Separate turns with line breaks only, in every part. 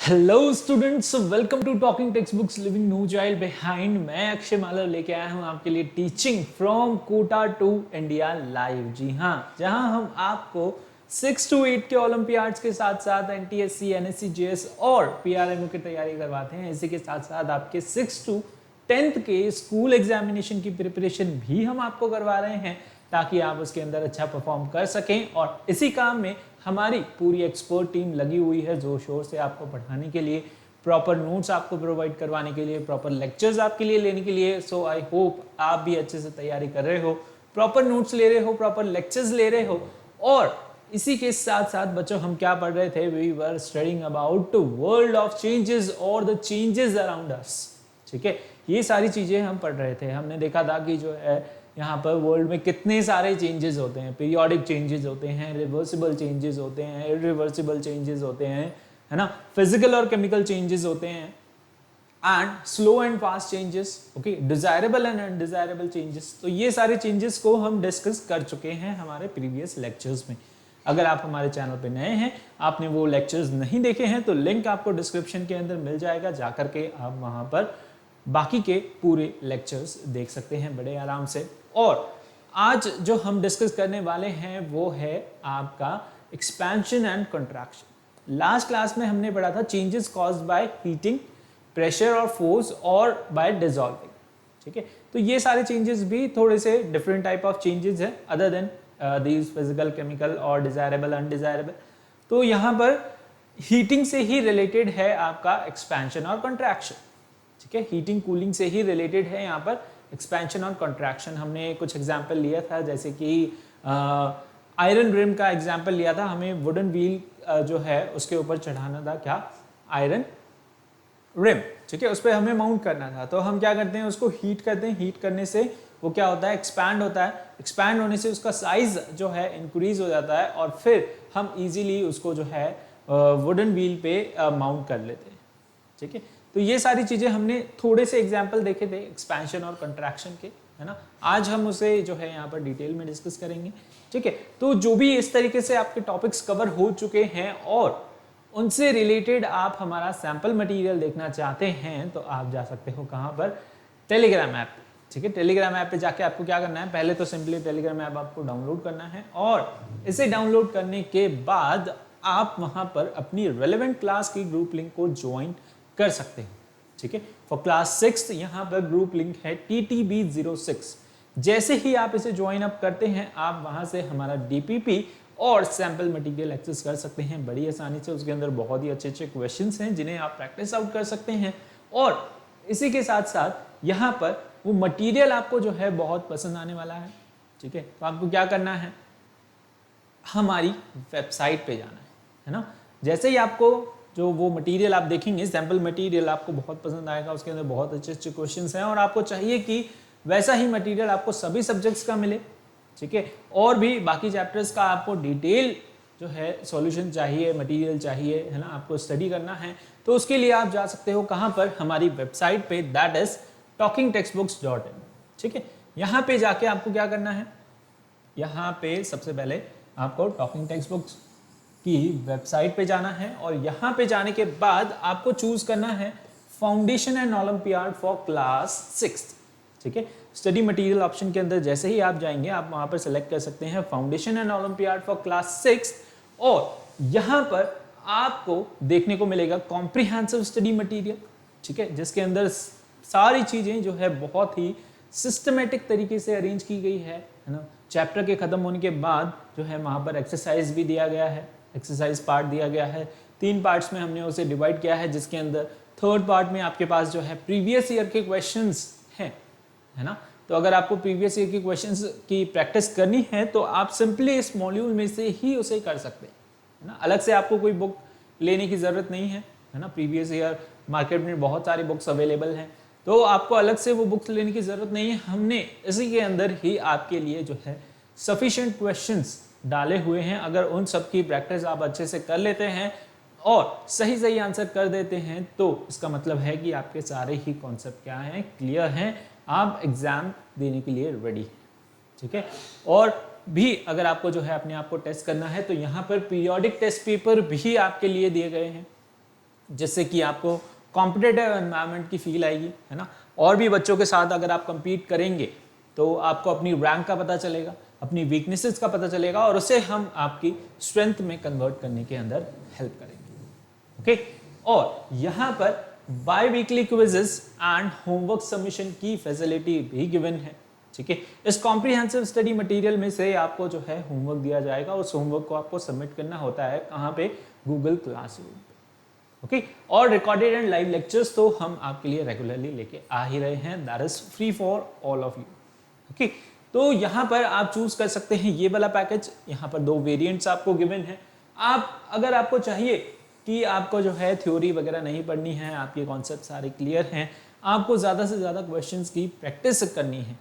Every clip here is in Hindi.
Hello students, welcome to talking text books living no child behind. मैं अक्षय मालव लेके आया हूँ आपके लिए teaching from Kota to India live. जी हाँ, जहाँ हम आपको 6 to 8 के ओलंपियाड्स के साथ साथ एनटीएससी, एनएससी, जेएस और पीआरएमओ की तैयारी करवाते हैं। इसी के साथ साथ आपके 6 to 10th के स्कूल एग्जामिनेशन की प्रिपरेशन भी हम आपको करवा रहे हैं ताकि आप उसके अंदर अच्छा परफॉर्म कर सकें। और इसी काम में हमारी पूरी एक्सपर्ट टीम लगी हुई है जोर शोर से आपको पढ़ाने के लिए, प्रॉपर नोट्स आपको प्रोवाइड करवाने के लिए, प्रॉपर लेक्चर्स आपके लिए लेने के लिए। सो आई होप आप भी अच्छे से तैयारी कर रहे हो, प्रॉपर नोट्स ले रहे हो, प्रॉपर लेक्चर्स ले रहे हो। और इसी के साथ साथ बच्चों हम क्या पढ़ रहे थे? We were studying about world of changes और द चेंजेस अराउंड अस। ठीक है, ये सारी चीजें हम पढ़ रहे थे। हमने देखा था कि जो है यहाँ पर वर्ल्ड में कितने सारे चेंजेस होते हैं। पीरियोडिक चेंजेस होते हैं, रिवर्सिबल चेंजेस होते हैं, इरिवर्सिबल चेंजेस होते हैं, है ना, फिजिकल और केमिकल चेंजेस होते हैं, and slow and fast changes, okay, desirable and undesirable changes. तो ये सारे चेंजेस को हम डिस्कस कर चुके हैं हमारे प्रीवियस लेक्चर्स में। अगर आप हमारे चैनल पे नए हैं, आपने वो लेक्चर्स नहीं देखे हैं, तो लिंक आपको डिस्क्रिप्शन के अंदर मिल जाएगा, जाकर के आप वहां पर बाकी के पूरे लेक्चर्स देख सकते हैं बड़े आराम से। और आज जो हम डिस्कस करने वाले हैं वो है आपका expansion and contraction. Last class में हमने पढ़ा था changes caused by heating, pressure और फोर्स और बाय डिसॉल्विंग। ठीक है, तो ये सारे चेंजेस भी थोड़े से डिफरेंट टाइप ऑफ चेंजेस हैं other than these physical, chemical और डिजायरेबल, अनडिजायरेबल। तो यहाँ पर हीटिंग से ही रिलेटेड है आपका एक्सपेंशन और कंट्रैक्शन। ठीक है, हीटिंग कूलिंग से ही रिलेटेड है यहाँ पर एक्सपेंशन और कंट्रैक्शन। हमने कुछ एग्जांपल लिया था, जैसे कि आयरन रिम का एग्जांपल लिया था। हमें वुडन व्हील जो है उसके ऊपर चढ़ाना था, क्या, आयरन रिम। ठीक है, उस पर हमें माउंट करना था। तो हम क्या करते हैं, उसको हीट करते हैं। हीट करने से वो क्या होता है, एक्सपैंड होता है। एक्सपैंड होने से उसका साइज जो है इंक्रीज हो जाता है और फिर हम इजीली उसको जो है वुडन व्हील पे माउंट कर लेते हैं। ठीक है, तो ये सारी चीजें हमने थोड़े से एग्जाम्पल देखे थे एक्सपेंशन और कंट्रैक्शन के, है ना। आज हम उसे जो है यहाँ पर डिटेल में डिस्कस करेंगे। ठीक है, तो जो भी इस तरीके से आपके टॉपिक्स कवर हो चुके हैं और उनसे रिलेटेड आप हमारा सैंपल मटेरियल देखना चाहते हैं तो आप जा सकते हो कहाँ पर, टेलीग्राम ऐप। ठीक है, टेलीग्राम ऐप पे जाके आपको क्या करना है, पहले तो सिंपली टेलीग्राम ऐप आपको डाउनलोड करना है और इसे डाउनलोड करने के बाद आप वहां पर अपनी रेलेवेंट क्लास की ग्रुप लिंक को ज्वाइन कर सकते हैं। ठीक है, फॉर क्लास 6 यहाँ पर ग्रुप लिंक है TTB06। जैसे ही आप इसे ज्वाइन अप करते हैं, आप वहां से हमारा DPP और सैंपल मटेरियल एक्सेस कर सकते हैं बड़ी आसानी से। उसके अंदर बहुत ही अच्छे अच्छे क्वेश्चंस हैं जिन्हें आप प्रैक्टिस आउट कर सकते हैं। और इसी के साथ साथ यहाँ पर वो मटेरियल आपको जो है बहुत पसंद आने वाला है। ठीक है, तो आपको क्या करना है, हमारी वेबसाइट पे जाना है ना। जैसे ही आपको जो वो मटेरियल आप देखेंगे, सैंपल मटेरियल आपको बहुत पसंद आएगा। उसके अंदर बहुत अच्छे अच्छे क्वेश्चंस हैं और आपको चाहिए कि वैसा ही मटेरियल आपको सभी सब्जेक्ट्स का मिले। ठीक है, और भी बाकी चैप्टर्स का आपको डिटेल जो है सॉल्यूशन चाहिए, मटेरियल चाहिए, है ना, आपको स्टडी करना है, तो उसके लिए आप जा सकते हो कहाँ पर, हमारी वेबसाइट पे, दैट इज talkingtextbooks.in। ठीक है, यहाँ पे जाके आपको क्या करना है, यहाँ पे सबसे पहले आपको टॉकिंग टेक्स्ट बुक्स की वेबसाइट पे जाना है और यहाँ पे जाने के बाद आपको चूज करना है foundation and olympiad for class 6। ठीक है, स्टडी मटेरियल ऑप्शन के अंदर जैसे ही आप जाएंगे, आप वहां पर सेलेक्ट कर सकते हैं foundation and olympiad for class 6 और यहाँ पर आपको देखने को मिलेगा कॉम्प्रिहेंसिव स्टडी मटेरियल। ठीक है, जिसके अंदर सारी चीजें जो है बहुत ही सिस्टमेटिक तरीके से अरेंज की गई है ना। चैप्टर के खत्म होने के बाद जो है वहां पर एक्सरसाइज भी दिया गया है, एक्सरसाइज पार्ट दिया गया है। 3 पार्ट्स में हमने उसे डिवाइड किया है, जिसके अंदर थर्ड पार्ट में आपके पास जो है प्रीवियस ईयर के क्वेश्चंस हैं, है ना। तो अगर आपको प्रीवियस ईयर के क्वेश्चंस की प्रैक्टिस करनी है तो आप सिंपली इस मॉड्यूल में से ही उसे कर सकते हैं, है ना। अलग से आपको कोई बुक लेने की जरूरत नहीं है ना। प्रीवियस ईयर मार्केट में बहुत सारी बुक्स अवेलेबल हैं, तो आपको अलग से वो बुक्स लेने की जरूरत नहीं है। हमने इसी के अंदर ही आपके लिए जो है सफिशिएंट क्वेश्चंस डाले हुए हैं। अगर उन सब की प्रैक्टिस आप अच्छे से कर लेते हैं और सही सही आंसर कर देते हैं तो इसका मतलब है कि आपके सारे ही कॉन्सेप्ट क्या हैं, क्लियर हैं, आप एग्जाम देने के लिए रेडी हैं। ठीक है, और भी अगर आपको जो है अपने आप को टेस्ट करना है तो यहाँ पर पीरियोडिक टेस्ट पेपर भी आपके लिए दिए गए हैं। जिससे कि आपको कॉम्पिटिटिव एनवायरनमेंट की फील आएगी, है ना। और भी बच्चों के साथ अगर आप compete करेंगे तो आपको अपनी रैंक का पता चलेगा, अपनी वीकनेसेस का पता चलेगा, और उसे हम आपकी स्ट्रेंथ में कन्वर्ट करने के अंदर हेल्प करेंगे। ओके, और यहाँ पर by weekly quizzes and homework submission की फैसिलिटी भी गिवन है। ठीक है, इस कॉम्प्रिहेंसिव स्टडी मटेरियल में से आपको जो है होमवर्क दिया जाएगा, उस होमवर्क को आपको सबमिट करना होता है कहाँ पे, गूगल क्लासरूम पे। ओके, और रिकॉर्डेड एंड लाइव लेक्चर्स तो हम आपके लिए रेगुलरली लेके आ ही रहे हैं, that is free for all of you. Okay, तो यहाँ पर आप चूज कर सकते हैं ये वाला पैकेज। यहाँ पर 2 वेरिएंट्स आपको गिवन है। आप अगर आपको चाहिए कि आपको जो है थ्योरी वगैरह नहीं पढ़नी है, आपके कॉन्सेप्ट सारे क्लियर हैं, आपको ज़्यादा से ज़्यादा क्वेश्चंस की प्रैक्टिस करनी है,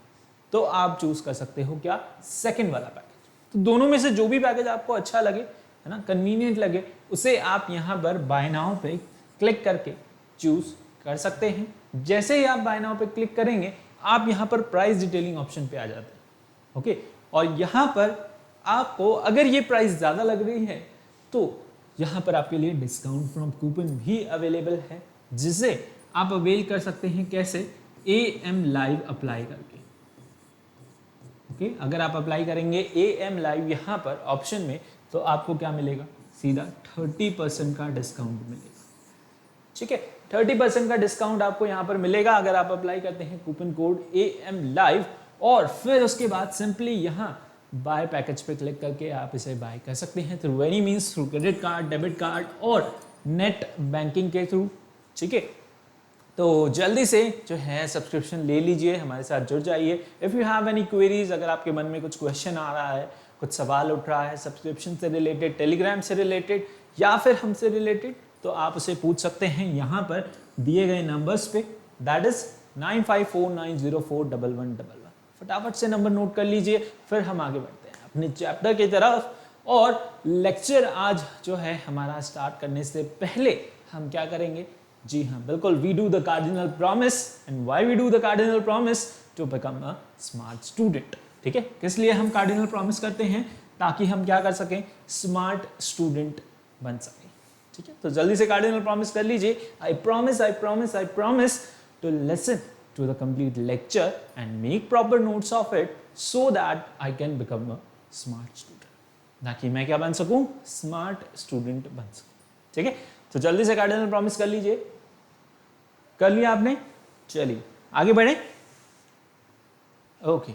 तो आप चूज कर सकते हो क्या, सेकंड वाला पैकेज। तो दोनों में से जो भी पैकेज आपको अच्छा लगे, है ना, कन्वीनियंट लगे, उसे आप यहाँ पर बाय नाउ पे क्लिक करके चूज कर सकते हैं। जैसे ही आप बाय नाउ पे क्लिक करेंगे, आप यहाँ पर प्राइस डिटेलिंग ऑप्शन पे आ जाते हैं। ओके, और यहाँ पर आपको अगर ये प्राइस ज़्यादा लग रही है तो यहाँ पर आपके लिए डिस्काउंट फ्रॉम कूपन भी अवेलेबल है, जिसे आप अवेल कर सकते हैं। कैसे, AM लाइव अप्लाई करके। ओके, अगर आप अप्लाई करेंगे AM लाइव यहाँ पर ऑप्शन में, तो आपको क्या मिलेगा, सीधा 30% का डिस्काउंट मिलेगा। ठीक है, 30% का डिस्काउंट आपको यहाँ पर मिलेगा अगर आप अप्लाई करते हैं कूपन कोड AM लाइव, और फिर उसके बाद सिंपली यहाँ बाय पैकेज पे क्लिक करके आप इसे बाय कर सकते हैं through any means, through credit card, debit card और नेट बैंकिंग के थ्रू। ठीक है, तो जल्दी से जो है सब्सक्रिप्शन ले लीजिए, हमारे साथ जुड़ जाइए। If you have any queries, अगर आपके मन में कुछ क्वेश्चन आ रहा है, कुछ सवाल उठ रहा है सब्सक्रिप्शन से रिलेटेड, टेलीग्राम से रिलेटेड या फिर हमसे रिलेटेड, तो आप उसे पूछ सकते हैं यहाँ पर दिए गए नंबर्स पे, दैट इज 9549041111। फटाफट से नंबर नोट कर लीजिए, फिर हम आगे बढ़ते हैं अपने चैप्टर की तरफ। और लेक्चर आज जो है हमारा स्टार्ट करने से पहले हम क्या करेंगे, जी हाँ बिल्कुल, we do the cardinal promise. And why we do the cardinal promise, to become a smart student. ठीक है, किस लिए हम कार्डिनल प्रॉमिस करते हैं, ताकि हम क्या कर सकें, स्मार्ट स्टूडेंट बन सकें। ठीक है, तो जल्दी से कार्डिनल प्रॉमिस कर लीजिए। I promise, I promise, I promise to listen to the complete lecture and make proper notes of it so that I can become a smart student, ताकि मैं क्या बन सकूं, स्मार्ट स्टूडेंट बन सकूं। ठीक है, तो जल्दी से कार्डिनल प्रॉमिस कर लीजिए। कर लिया आपने, चलिए आगे बढ़े। ओके,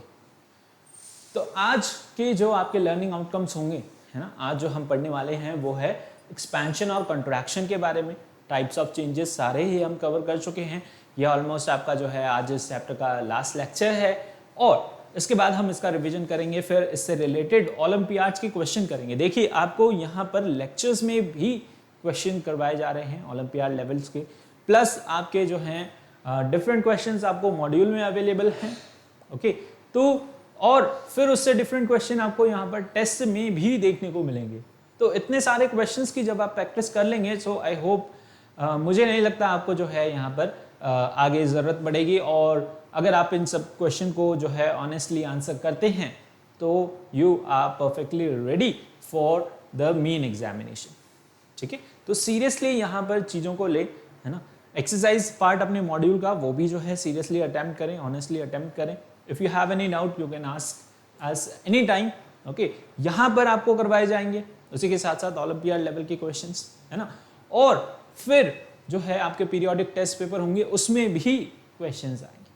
तो आज के जो आपके लर्निंग आउटकम्स होंगे, है ना, आज जो हम पढ़ने वाले हैं वो है एक्सपेंशन और कंट्रैक्शन के बारे में। टाइप्स ऑफ चेंजेस सारे ही हम कवर कर चुके हैं। ये ऑलमोस्ट आपका जो है आज इस चैप्टर का लास्ट लेक्चर है, और इसके बाद हम इसका रिवीजन करेंगे, फिर इससे रिलेटेड ओलंपियाड्स के क्वेश्चन करेंगे। देखिए, आपको यहाँ पर लेक्चर्स में भी क्वेश्चन करवाए जा रहे हैं ओलंपियाड लेवल्स के, प्लस आपके जो हैं डिफरेंट क्वेश्चंस आपको मॉड्यूल में अवेलेबल हैं। ओके, तो और फिर उससे डिफरेंट क्वेश्चन आपको यहाँ पर टेस्ट में भी देखने को मिलेंगे। तो इतने सारे क्वेश्चंस की जब आप प्रैक्टिस कर लेंगे, सो आई होप, मुझे नहीं लगता आपको जो है यहाँ पर आगे ज़रूरत पड़ेगी। और अगर आप इन सब क्वेश्चन को जो है ऑनेस्टली आंसर करते हैं, तो you are perfectly ready for the main examination. ठीक है, तो सीरियसली यहाँ पर चीज़ों को ले, है ना, एक्सरसाइज पार्ट अपने मॉड्यूल का वो भी जो है सीरियसली अटेम्प्ट करें, ऑनेस्टली अटेम्प्ट करें। If you have any doubt you can ask us any time. Okay, यहाँ पर आपको करवाए जाएंगे, उसी के साथ साथ ओलंपियाड लेवल के क्वेश्चंस, है ना, और फिर जो है आपके पीरियोडिक टेस्ट पेपर होंगे, उसमें भी क्वेश्चंस आएंगे।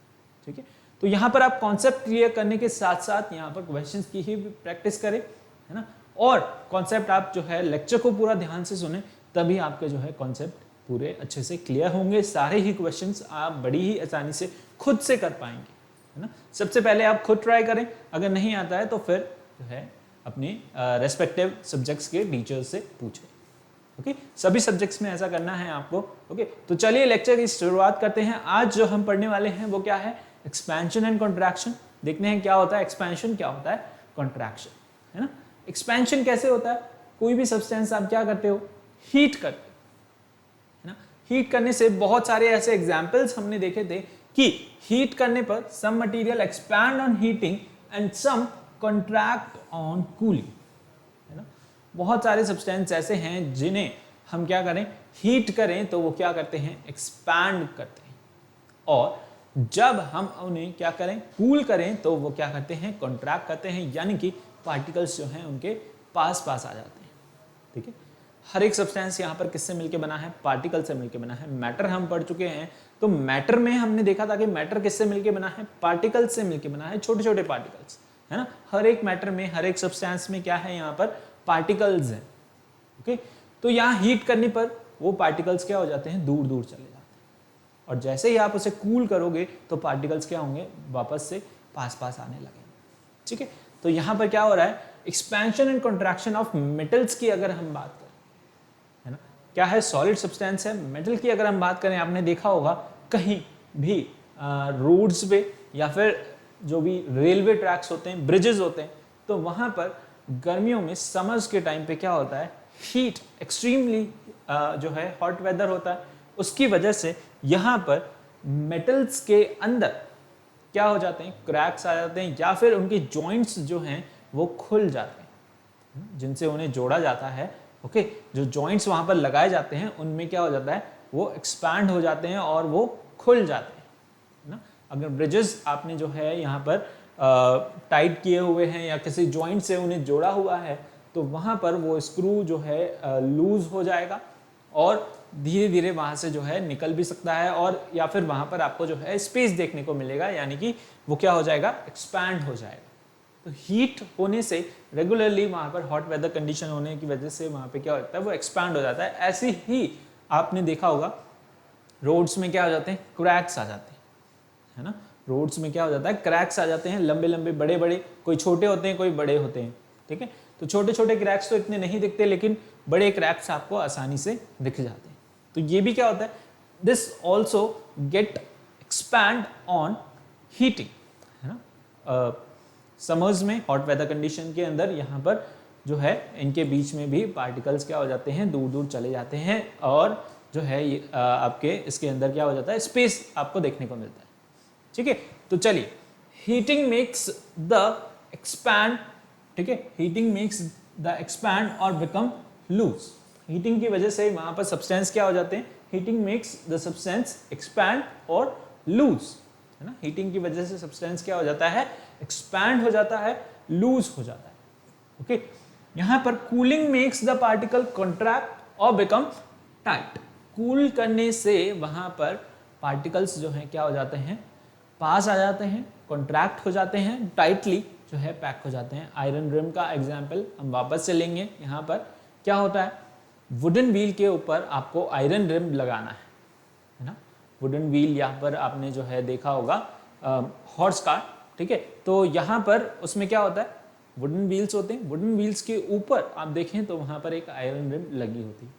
ठीक है, तो यहाँ पर आप कॉन्सेप्ट क्लियर करने के साथ साथ यहाँ पर क्वेश्चंस की ही प्रैक्टिस करें, है ना, और कॉन्सेप्ट आप जो है लेक्चर को पूरा ध्यान से सुने, तभी आपके जो है कॉन्सेप्ट पूरे अच्छे से क्लियर होंगे। सारे ही क्वेश्चंस आप बड़ी ही आसानी से खुद से कर पाएंगे, है ना। सबसे पहले आप खुद ट्राई करें, अगर नहीं आता है तो फिर जो है अपने रेस्पेक्टिव सब्जेक्ट्स के टीचर्स से पूछें। ओके, सभी सब्जेक्ट्स में ऐसा करना है आपको। ओके, तो चलिए लेक्चर की शुरुआत करते हैं। आज जो हम पढ़ने वाले हैं वो क्या है, एक्सपेंशन एंड कॉन्ट्रैक्शन। देखते हैं क्या होता है एक्सपेंशन, क्या होता है कॉन्ट्रैक्शन, है ना। एक्सपेंशन कैसे होता है, कोई भी सब्सटेंस आप क्या करते हो, हीट करते हो, है ना। हीट करने से बहुत सारे ऐसे एग्जाम्पल्स हमने देखे थे कि हीट करने पर some material expand on heating and some contract on cooling, है ना। बहुत सारे सब्सटेंस ऐसे हैं जिन्हें हम क्या करें, हीट करें तो वो क्या करते हैं, एक्सपैंड करते हैं, और जब हम उन्हें क्या करें, कूल करें तो वो क्या करते हैं, कॉन्ट्रैक्ट करते हैं, यानी कि पार्टिकल्स जो हैं उनके पास पास आ जाते हैं। ठीक है, हर एक सब्सटेंस यहाँ पर किससे मिलके बना है, पार्टिकल से मिलके बना है। मैटर हम पढ़ चुके हैं, तो मैटर में हमने देखा था कि मैटर किससे मिलके बना है, पार्टिकल से मिलके बना है, छोटे छोटे पार्टिकल्स, है ना। हर एक मैटर में, हर एक सब्सटेंस में क्या है, यहाँ पर पार्टिकल्स हैं। ओके, तो यहाँ हीट करने पर वो पार्टिकल्स क्या हो जाते हैं, दूर दूर चले जाते हैं, और जैसे ही आप उसे कूल करोगे तो पार्टिकल्स क्या होंगे, वापस से पास पास आने लगेंगे। ठीक है, तो यहाँ पर क्या हो रहा है, expansion and contraction of metals की अगर हम बात करें, है ना, क्या है, सॉलिड सब्सटेंस है। मेटल की अगर हम बात करें, आपने देखा होगा कहीं भी रोड्स पे या फिर जो भी रेलवे ट्रैक्स होते हैं, ब्रिजेस होते हैं, तो वहां पर गर्मियों में, समर्स के टाइम पे क्या होता है, हीट एक्सट्रीमली जो है हॉट वेदर होता है, उसकी वजह से यहाँ पर मेटल्स के अंदर क्या हो जाते हैं, क्रैक्स आ जाते हैं, या फिर उनके जॉइंट्स जो हैं वो खुल जाते हैं, जिनसे उन्हें जोड़ा जाता है। ओके, जो जॉइंट्स वहां पर लगाए जाते हैं उनमें क्या हो जाता है, वो एक्सपैंड हो जाते हैं और वो खुल जाते हैं ना। अगर ब्रिजेस आपने जो है यहाँ पर टाइट किए हुए हैं या किसी जॉइंट से उन्हें जोड़ा हुआ है, तो वहां पर वो स्क्रू जो है लूज हो जाएगा और धीरे धीरे वहां से जो है निकल भी सकता है, और या फिर वहां पर आपको जो है स्पेस देखने को मिलेगा, यानी कि वो क्या हो जाएगा, एक्सपैंड हो जाएगा। तो हीट होने से रेगुलरली वहां पर हॉट वेदर कंडीशन होने की वजह से वहां पे क्या होता है, वो एक्सपैंड हो जाता है। ऐसे ही आपने देखा होगा रोड्स में क्या हो जाते हैं, क्रैक्स आ जाते हैं, है ना। रोड्स में क्या हो जाता है, क्रैक्स आ जाते हैं, लंबे लंबे बड़े बड़े, कोई छोटे होते हैं कोई बड़े होते हैं। ठीक है, तो छोटे छोटे क्रैक्स तो इतने नहीं दिखते, लेकिन बड़े क्रैक्स आपको आसानी से दिख जाते हैं। तो ये भी क्या होता है, this also get expand on heating, है ना। समर्स में हॉट वेदर कंडीशन के अंदर यहाँ पर जो है इनके बीच में भी पार्टिकल्स क्या हो जाते हैं, दूर दूर चले जाते हैं, और जो है ये आपके इसके अंदर क्या हो जाता है, स्पेस आपको देखने को मिलता है। ठीक है, तो चलिए, हीटिंग मेक्स द एक्सपैंड, ठीक है, हीटिंग मेक्स द एक्सपैंड और बिकम लूज। हीटिंग की वजह से वहां पर सब्सटेंस क्या हो जाते हैं, heating makes the substance expand और लूज, है ना। हीटिंग की वजह से सब्सटेंस क्या हो जाता है, एक्सपैंड हो जाता है, लूज हो जाता है। ओके, यहां पर cooling makes the particle contract और बिकम टाइट। कूल करने से वहां पर पार्टिकल्स जो हैं क्या हो जाते हैं, पास आ जाते हैं, कॉन्ट्रैक्ट हो जाते हैं, टाइटली जो है पैक हो जाते हैं। आयरन रिम का एग्जाम्पल हम वापस से लेंगे। यहाँ पर क्या होता है, वुडन व्हील के ऊपर आपको आयरन रिम लगाना है ना। वुडन व्हील यहाँ पर आपने जो है देखा होगा हॉर्स कार्ट, ठीक है, तो यहाँ पर उसमें क्या होता है, वुडन व्हील्स होते हैं, वुडन व्हील्स के ऊपर आप देखें तो वहाँ पर एक आयरन रिम लगी होती है।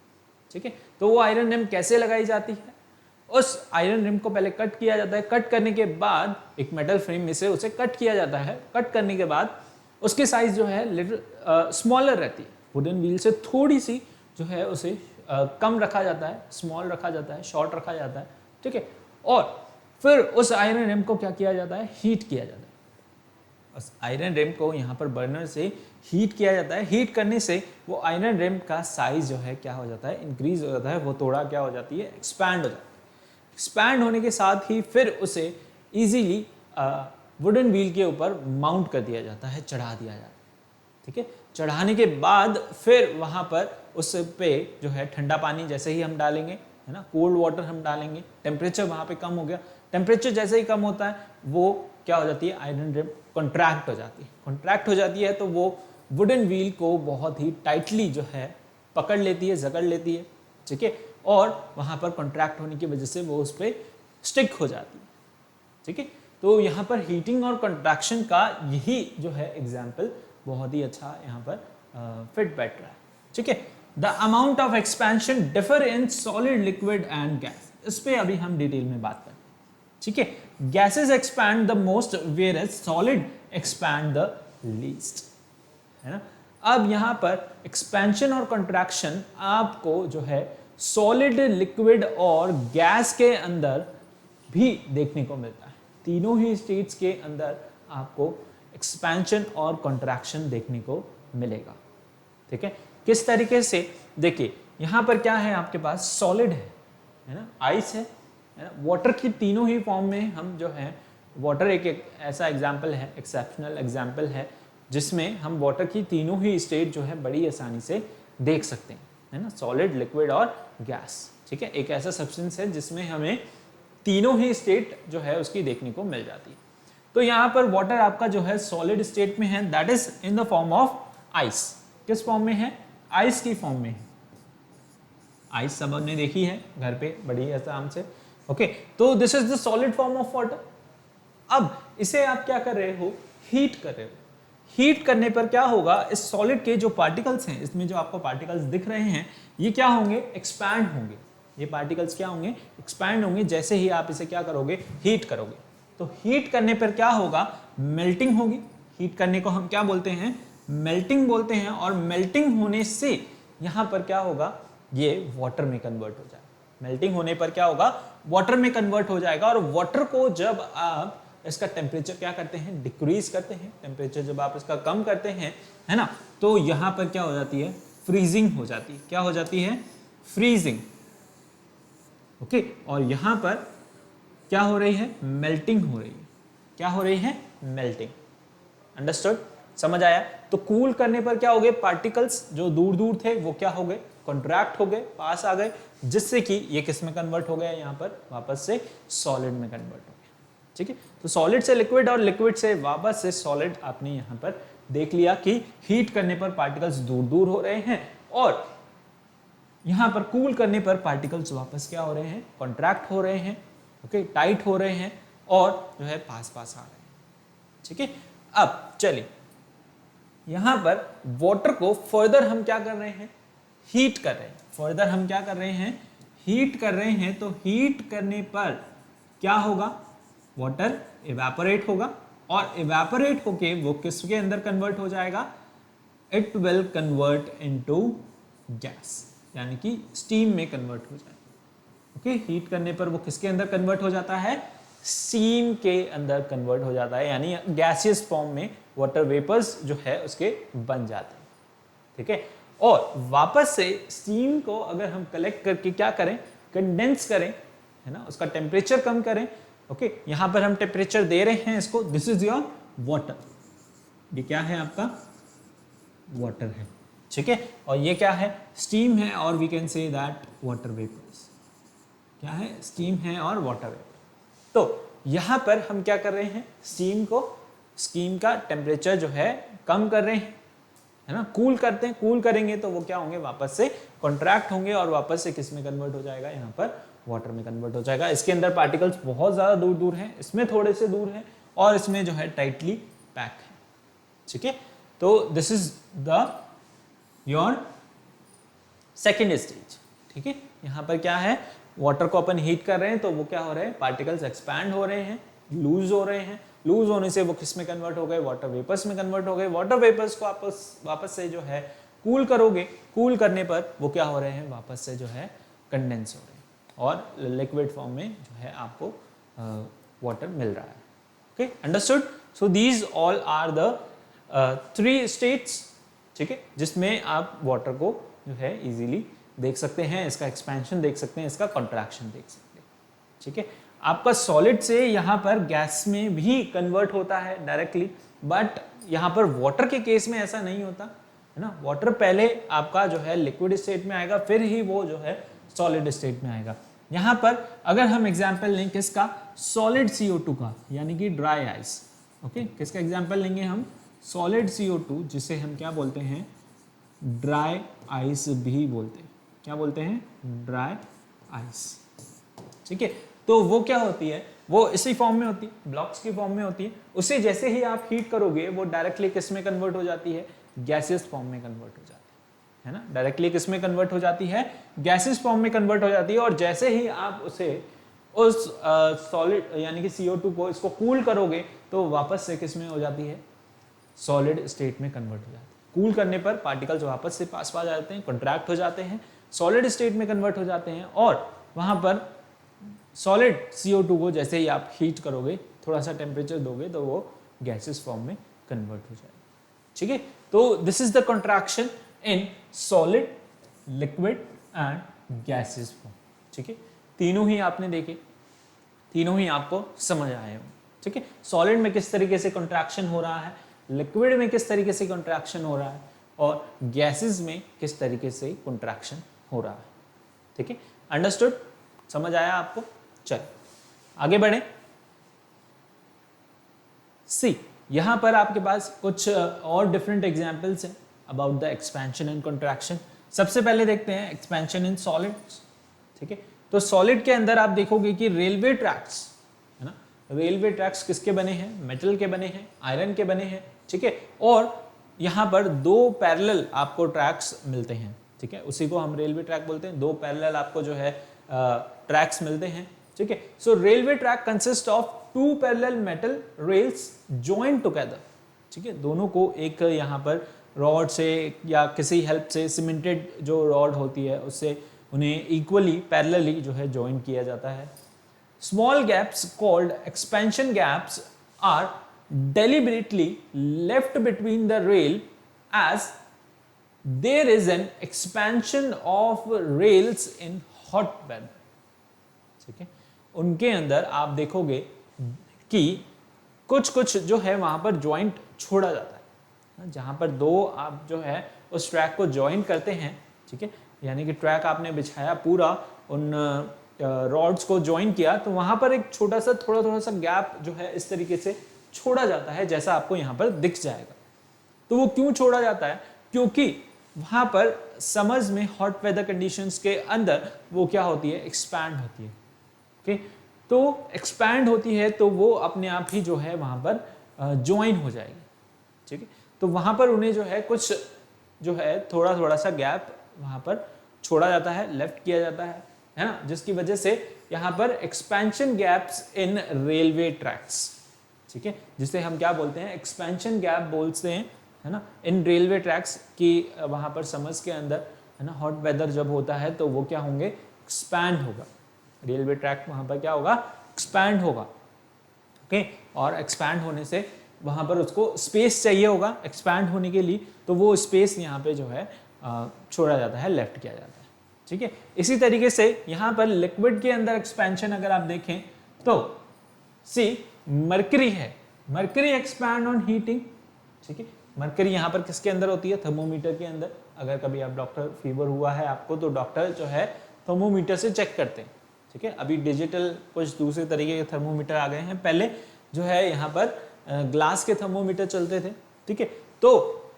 ठीक है, तो वो आयरन रिम कैसे लगाई जाती है, उस आयरन रिम को पहले कट किया जाता है, कट करने के बाद एक मेटल फ्रेम में से उसे कट किया जाता है। कट करने के बाद उसकी साइज जो है लिटिल स्मॉलर रहती है, वुडन व्हील से थोड़ी सी जो है उसे कम रखा जाता है, स्मॉल रखा जाता है, शॉर्ट रखा जाता है। ठीक है, और फिर उस आयरन रिम को क्या किया जाता है, हीट किया जाता है। उस आयरन रिम को यहाँ पर बर्नर से हीट किया जाता है। हीट करने से वो आयरन रिम का साइज जो है क्या हो जाता है, इंक्रीज हो जाता है, वो थोड़ा क्या हो जाती है, एक्सपैंड हो जाती है। एक्सपैंड होने के साथ ही फिर उसे इजीली वुडन व्हील के ऊपर माउंट कर दिया जाता है, चढ़ा दिया जाता है। ठीक है, चढ़ाने के बाद फिर वहाँ पर उस पे जो है ठंडा पानी जैसे ही हम डालेंगे, है ना, कोल्ड वाटर हम डालेंगे, टेम्परेचर वहाँ पे कम हो गया, टेम्परेचर जैसे ही कम होता है वो क्या हो जाती है, आयरन रिम कॉन्ट्रैक्ट हो जाती है। कॉन्ट्रैक्ट हो जाती है तो वो वुडन व्हील को बहुत ही टाइटली जो है पकड़ लेती है, जकड़ लेती है। ठीक है, और वहाँ पर कॉन्ट्रैक्ट होने की वजह से वो उस पर स्टिक हो जाती है। ठीक है, तो यहाँ पर हीटिंग और कॉन्ट्रैक्शन का यही जो है एग्जाम्पल बहुत ही अच्छा यहाँ पर फिट बैठ रहा है। ठीक है, the amount of expansion differ in solid, liquid and gas. इस पे अभी हम डिटेल में बात करते हैं। ठीक है, gases expand the most whereas solid expand the least, है ना। अब यहाँ पर एक्सपेंशन और कॉन्ट्रैक्शन आपको जो है सॉलिड, लिक्विड और गैस के अंदर भी देखने को मिलता है। तीनों ही स्टेट्स के अंदर आपको एक्सपेंशन और कॉन्ट्रैक्शन देखने को मिलेगा। ठीक है, किस तरीके से, देखिए यहाँ पर क्या है आपके पास, सॉलिड है ना, आइस है ना, वाटर की तीनों ही फॉर्म में हम जो है, वाटर एक ऐसा एग्जाम्पल है, एक्सेप्शनल एग्जाम्पल है जिसमें हम वाटर की तीनों ही स्टेट जो है बड़ी आसानी से देख सकते हैं, है ना, सॉलिड, लिक्विड और गैस। ठीक है, एक ऐसा सब्सटेंस है जिसमें हमें तीनों ही स्टेट जो है उसकी देखने को मिल जाती है। तो यहाँ पर वाटर आपका जो है सॉलिड स्टेट में है, that is in the form of ice. किस फॉर्म में है, आइस की फॉर्म में है। आइस सब ने देखी है घर पे बड़ी आराम से। ओके, तो this is the solid form of water. अब इसे आप क्या कर रहे हो, हीट कर रहे हो। हीट करने पर क्या होगा, इस सॉलिड के जो पार्टिकल्स हैं, इसमें जो आपको पार्टिकल्स दिख रहे हैं, ये क्या होंगे, एक्सपैंड होंगे। ये पार्टिकल्स क्या होंगे, एक्सपैंड होंगे, जैसे ही आप इसे क्या करोगे, हीट करोगे। तो हीट करने पर क्या होगा, मेल्टिंग होगी। हीट करने को हम क्या बोलते हैं, मेल्टिंग बोलते हैं। और मेल्टिंग होने से यहां पर क्या होगा, ये वाटर में कन्वर्ट हो जाएगा। मेल्टिंग होने पर क्या होगा, वाटर में कन्वर्ट हो जाएगा। और वाटर को जब आप इसका टेम्परेचर क्या करते हैं, डिक्रीज करते हैं, टेम्परेचर जब आप इसका कम करते हैं, है ना, तो यहां पर क्या हो जाती है, फ्रीजिंग हो जाती है। क्या हो जाती है, फ्रीजिंग। ओके, और यहां पर क्या हो रही है, मेल्टिंग हो रही है। क्या हो रही है, मेल्टिंग। अंडरस्टूड, समझ आया। तो कूल करने पर क्या हो गए, पार्टिकल्स जो दूर दूर थे वो क्या हो गए, कॉन्ट्रैक्ट हो गए, पास आ गए, जिससे कि ये किस में कन्वर्ट हो गया, यहाँ पर वापस से सॉलिड में कन्वर्ट हो गया। ठीक है, तो सॉलिड से लिक्विड और लिक्विड से वापस से सॉलिड आपने यहाँ पर देख लिया कि हीट करने पर पार्टिकल्स दूर दूर हो रहे हैं, और यहाँ पर कूल करने पर पार्टिकल्स वापस क्या हो रहे हैं, कॉन्ट्रैक्ट हो रहे हैं, ओके, टाइट हो रहे हैं, और जो है पास पास आ रहे हैं। ठीक है, अब चलिए यहां पर वाटर को फर्दर हम क्या कर रहे हैं, हीट कर रहे हैं। फर्दर हम क्या कर रहे हैं, हीट कर रहे हैं। तो हीट करने पर क्या होगा, वाटर इवेपोरेट होगा, और इवेपोरेट होके वो किसके अंदर कन्वर्ट हो जाएगा, it will convert into gas, यानी कि स्टीम में कन्वर्ट हो जाएगा। ओके, हीट करने पर वो किसके अंदर कन्वर्ट हो जाता है, स्टीम के अंदर कन्वर्ट हो जाता है, यानी गैसियस फॉर्म में वाटर वेपर्स जो है उसके बन जाते हैं। ठीक है, और वापस से स्टीम को अगर हम कलेक्ट करके क्या करें, कंडेंस करें, है ना, उसका टेम्परेचर कम करें। ओके, यहां पर हम टेम्परेचर दे रहे हैं इसको, दिस इज योर वाटर। ये क्या है आपका, वाटर है। ठीक है, और ये क्या है, स्टीम है, और we can say that water vapours. क्या है, स्टीम है और वाटर वेपर। तो यहां पर हम क्या कर रहे हैं, स्टीम का टेम्परेचर जो है कम कर रहे हैं, है ना, कूल करते हैं। कूल करेंगे तो वो क्या होंगे, वापस से कॉन्ट्रैक्ट होंगे, और वापस से किस में कन्वर्ट हो जाएगा, यहाँ पर वाटर में कन्वर्ट हो जाएगा। इसके अंदर पार्टिकल्स बहुत ज्यादा दूर दूर हैं, इसमें थोड़े से दूर हैं, और इसमें जो है टाइटली पैक है। ठीक है, तो this is the your second stage. ठीक है, यहां पर क्या है, वाटर को अपन हीट कर रहे हैं, तो वो क्या हो रहे हैं, पार्टिकल्स एक्सपैंड हो रहे हैं, लूज हो रहे हैं। लूज होने से वो किस में कन्वर्ट हो गए, वाटर वेपर्स में कन्वर्ट हो गए। वाटर वेपर्स को वापस से जो है कूल करोगे, कूल करने पर वो क्या हो रहे हैं, वापस से जो है कंडेंस हो रहे हैं, और लिक्विड फॉर्म में जो है आपको वाटर मिल रहा है। Okay, understood. So these all are the 3 states, ठीक है, जिसमें आप वाटर को जो है इजीली देख सकते हैं, इसका एक्सपेंशन देख सकते हैं, इसका कॉन्ट्रैक्शन देख सकते हैं। ठीक है, आपका सॉलिड से यहाँ पर गैस में भी कन्वर्ट होता है डायरेक्टली, बट यहाँ पर वाटर के केस में ऐसा नहीं होता, है ना। वाटर पहले आपका जो है लिक्विड स्टेट में आएगा, फिर ही वो जो है सॉलिड स्टेट में आएगा। यहाँ पर अगर हम एग्जाम्पल लें किसका, सॉलिड CO2 का, यानी कि ड्राई आइस। ओके, किसका एग्जाम्पल लेंगे हम, सॉलिड CO2, जिसे हम क्या बोलते हैं, ड्राई आइस भी बोलते हैं। क्या बोलते हैं, ड्राई आइस। ठीक है, तो वो क्या होती है, वो इसी फॉर्म में होती है, ब्लॉक्स की फॉर्म में होती है। उसे जैसे ही आप हीट करोगे वो डायरेक्टली किस में कन्वर्ट हो जाती है, गैसियस फॉर्म में कन्वर्ट हो जाती है ना। डायरेक्टली किस में कन्वर्ट हो जाती है, गैसियस फॉर्म में कन्वर्ट हो जाती है। और जैसे ही आप उसे उस सॉलिड यानी कि CO2 को इसको कूल करोगे तो वापस से किस में हो जाती है, सॉलिड स्टेट में कन्वर्ट हो जाती है। कूल करने पर पार्टिकल्स वापस से पास आ जाते हैं, कॉन्ट्रैक्ट हो जाते हैं, सॉलिड स्टेट में कन्वर्ट हो जाते हैं। और वहां पर सॉलिड CO2 को जैसे ही आप हीट करोगे, थोड़ा सा टेम्परेचर दोगे, तो वो गैसेस फॉर्म में कन्वर्ट हो जाएगा। ठीक है, तो this is the contraction in solid, liquid and gases form. ठीक है, तीनों ही आपने देखे, तीनों ही आपको समझ आए हो। ठीक है, सॉलिड में किस तरीके से कंट्रैक्शन हो रहा है, लिक्विड में किस तरीके से कंट्रैक्शन हो रहा है, और गैसेस में किस तरीके से कंट्रैक्शन हो रहा है। ठीक है, अंडरस्टूड, समझ आया आपको। चलो आगे बढ़े। सी, यहां पर आपके पास कुछ और डिफरेंट एग्जांपल्स हैं about the expansion and contraction. सबसे पहले देखते हैं एक्सपेंशन इन सॉलिड्स। ठीक है, तो सॉलिड के अंदर आप देखोगे कि रेलवे ट्रैक्स, है ना, रेलवे ट्रैक्स किसके बने हैं, मेटल के बने हैं, आयरन के बने हैं। ठीक है, और यहाँ पर दो पैरेलल आपको ट्रैक्स मिलते हैं। ठीक है, उसी को हम रेलवे ट्रैक बोलते हैं। दो पैरेलल आपको जो है ट्रैक्स मिलते हैं। ठीक है, so railway track consist of two parallel metal rails joined together. ठीक है, दोनों को एक यहाँ पर रॉड से या किसी हेल्प से, सीमेंटेड जो रॉड होती है उससे उन्हें इक्वली पैरेलली जो है जॉइन किया जाता है। Small gaps called expansion gaps are deliberately left between the rail as there is an expansion of rails in hot weather। ठीक है, उनके अंदर आप देखोगे कि कुछ कुछ जो है वहां पर जॉइंट छोड़ा जाता है, जहां पर दो आप जो है उस ट्रैक को जॉइन करते हैं। ठीक है, यानी कि ट्रैक आपने बिछाया पूरा, उन रॉड्स को जॉइन किया, तो वहां पर एक छोटा सा थोड़ा सा गैप जो है इस तरीके से छोड़ा जाता है, जैसा आपको यहां पर दिख जाएगा। तो वो क्यों छोड़ा जाता है, क्योंकि वहां पर समर्स में हॉट वेदर कंडीशंस के अंदर वो क्या होती है, एक्सपैंड होती है। ओके, तो एक्सपैंड होती है तो वो अपने आप ही जो है वहां पर ज्वाइन हो जाएगी। ठीक है, तो वहां पर उन्हें जो है कुछ जो है थोड़ा सा गैप वहां पर छोड़ा जाता है, लेफ्ट किया जाता है ना, जिसकी वजह से यहाँ पर expansion gaps in railway tracks. ठीक है, जिसे हम क्या बोलते हैं, एक्सपेंशन गैप बोलते हैं, है ना, इन रेलवे ट्रैक्स की। वहां पर समर्स के अंदर, है ना, हॉट वेदर जब होता है तो वो क्या होंगे, एक्सपैंड होगा। रेलवे ट्रैक वहां पर क्या होगा, एक्सपैंड होगा। ओके, और एक्सपैंड होने से वहां पर उसको स्पेस चाहिए होगा एक्सपैंड होने के लिए, तो वो स्पेस यहाँ पे जो है छोड़ा जाता है, लेफ्ट किया जाता है। ठीक है, इसी तरीके से यहाँ पर लिक्विड के अंदर एक्सपेंशन अगर आप देखें तो सी मरकरी है, मरकरी एक्सपैंड ऑन हीटिंग। ठीक है, मरकरी यहाँ पर किसके अंदर होती है, थर्मोमीटर के अंदर। अगर कभी आप डॉक्टर फीवर हुआ है आपको, तो डॉक्टर जो है थर्मोमीटर से चेक करते हैं। ठीक है, अभी डिजिटल कुछ दूसरे तरीके के थर्मोमीटर आ गए हैं, पहले जो है यहाँ पर ग्लास के थर्मोमीटर चलते थे। ठीक है, तो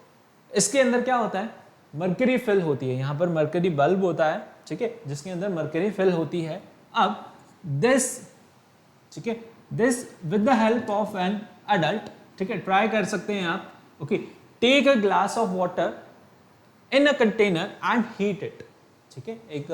इसके अंदर क्या होता है, मरकरी फिल होती है, यहाँ पर मरकरी बल्ब होता है। ठीक है, जिसके अंदर मरकरी फिल होती है। अब दिस, ठीक है, this with the help of an adult, ठीक है, ट्राई कर सकते हैं आप। Okay, take a glass of water in a container and heat it. ठीक है, एक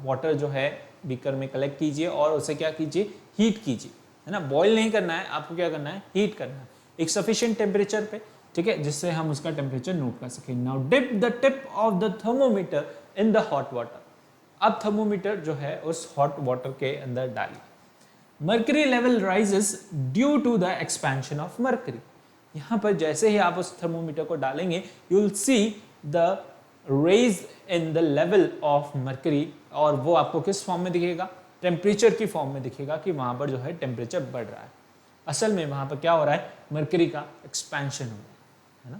वाटर जो है बीकर में कलेक्ट कीजिए और उसे क्या कीजिए, हीट कीजिए, है ना। बॉईल नहीं करना है आपको, क्या करना है, हीट करना है एक सफिशिएंट टेम्परेचर पे। ठीक है, जिससे हम उसका टेम्परेचर नोट कर सकें। Now dip the tip of the thermometer in the hot water. अब थर्मोमीटर जो है उस हॉट वाटर के अंदर डालिए। Mercury level rises due to the expansion of mercury. यहाँ पर जैसे ही आप उस थर्मोमीटर को डालेंगे, you will see the raise in the level of mercury, और वो आपको किस फॉर्म में दिखेगा, टेम्परेचर की फॉर्म में दिखेगा कि वहां पर जो है टेम्परेचर बढ़ रहा है। असल में वहां पर क्या हो रहा है, मर्करी का एक्सपेंशन हो रहा है ना।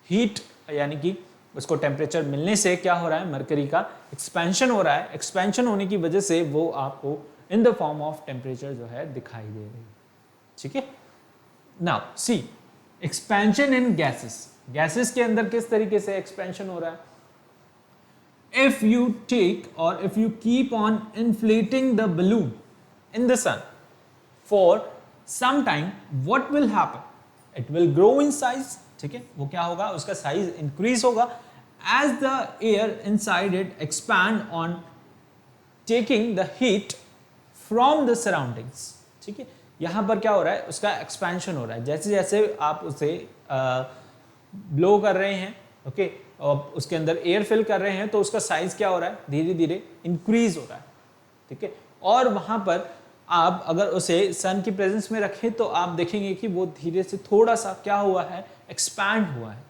हीट यानी कि उसको टेम्परेचर मिलने से क्या हो रहा है, मर्करी का एक्सपेंशन हो रहा है। एक्सपेंशन होने की वजह से वो आपको in the form of temperature जो है दिखाई दे रही है। ठीक है, now see expansion in gases. Gases के अंदर किस तरीके से एक्सपेंशन हो रहा है, if you take or if you keep on inflating the balloon in the sun for some time, what will happen, it will grow in size। ठीक है, वो क्या होगा, उसका साइज इंक्रीज होगा as the air inside it expand on taking the heat from the surroundings। ठीक है, यहां पर क्या हो रहा है, उसका एक्सपेंशन हो रहा है। जैसे जैसे आप उसे ब्लो कर रहे हैं, ओके, और उसके अंदर एयर फिल कर रहे हैं, तो उसका साइज क्या हो रहा है, धीरे धीरे इंक्रीज हो रहा है। ठीक है, और वहां पर आप अगर उसे सन की प्रेजेंस में रखें तो आप देखेंगे कि वो धीरे से थोड़ा सा क्या हुआ है, एक्सपैंड हुआ है।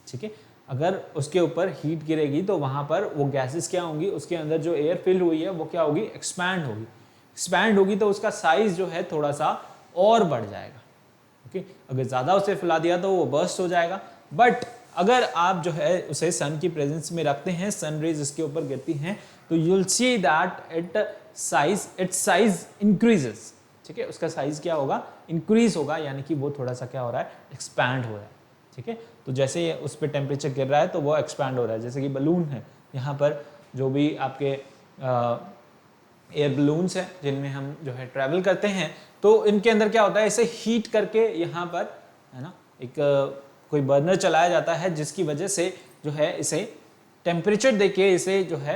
ठीक है, अगर उसके ऊपर हीट गिरेगी तो वहाँ पर वो गैसेस क्या होंगी, उसके अंदर जो एयर फिल हुई है वो क्या होगी, एक्सपैंड होगी। एक्सपैंड होगी तो उसका साइज जो है थोड़ा सा और बढ़ जाएगा। ओके, अगर ज़्यादा उसे फैला दिया तो वो बर्स्ट हो जाएगा। बट अगर आप जो है उसे सन की प्रेजेंस में रखते हैं, सन रेज इसके ऊपर गिरती हैं, तो you will see that it's size increases. ठीक है, उसका साइज क्या होगा, इंक्रीज होगा, यानी कि वो थोड़ा सा क्या हो रहा है, एक्सपैंड हो रहा है। ठीक है, तो जैसे ही उस पर टेम्परेचर गिर रहा है तो वो एक्सपैंड हो रहा है। जैसे कि बलून है, यहाँ पर जो भी आपके एयर बलून्स हैं जिनमें हम जो है ट्रैवल करते हैं, तो इनके अंदर क्या होता है, इसे हीट करके यहाँ पर है ना एक कोई बर्नर चलाया जाता है, जिसकी वजह से जो है इसे टेम्परेचर देके इसे जो है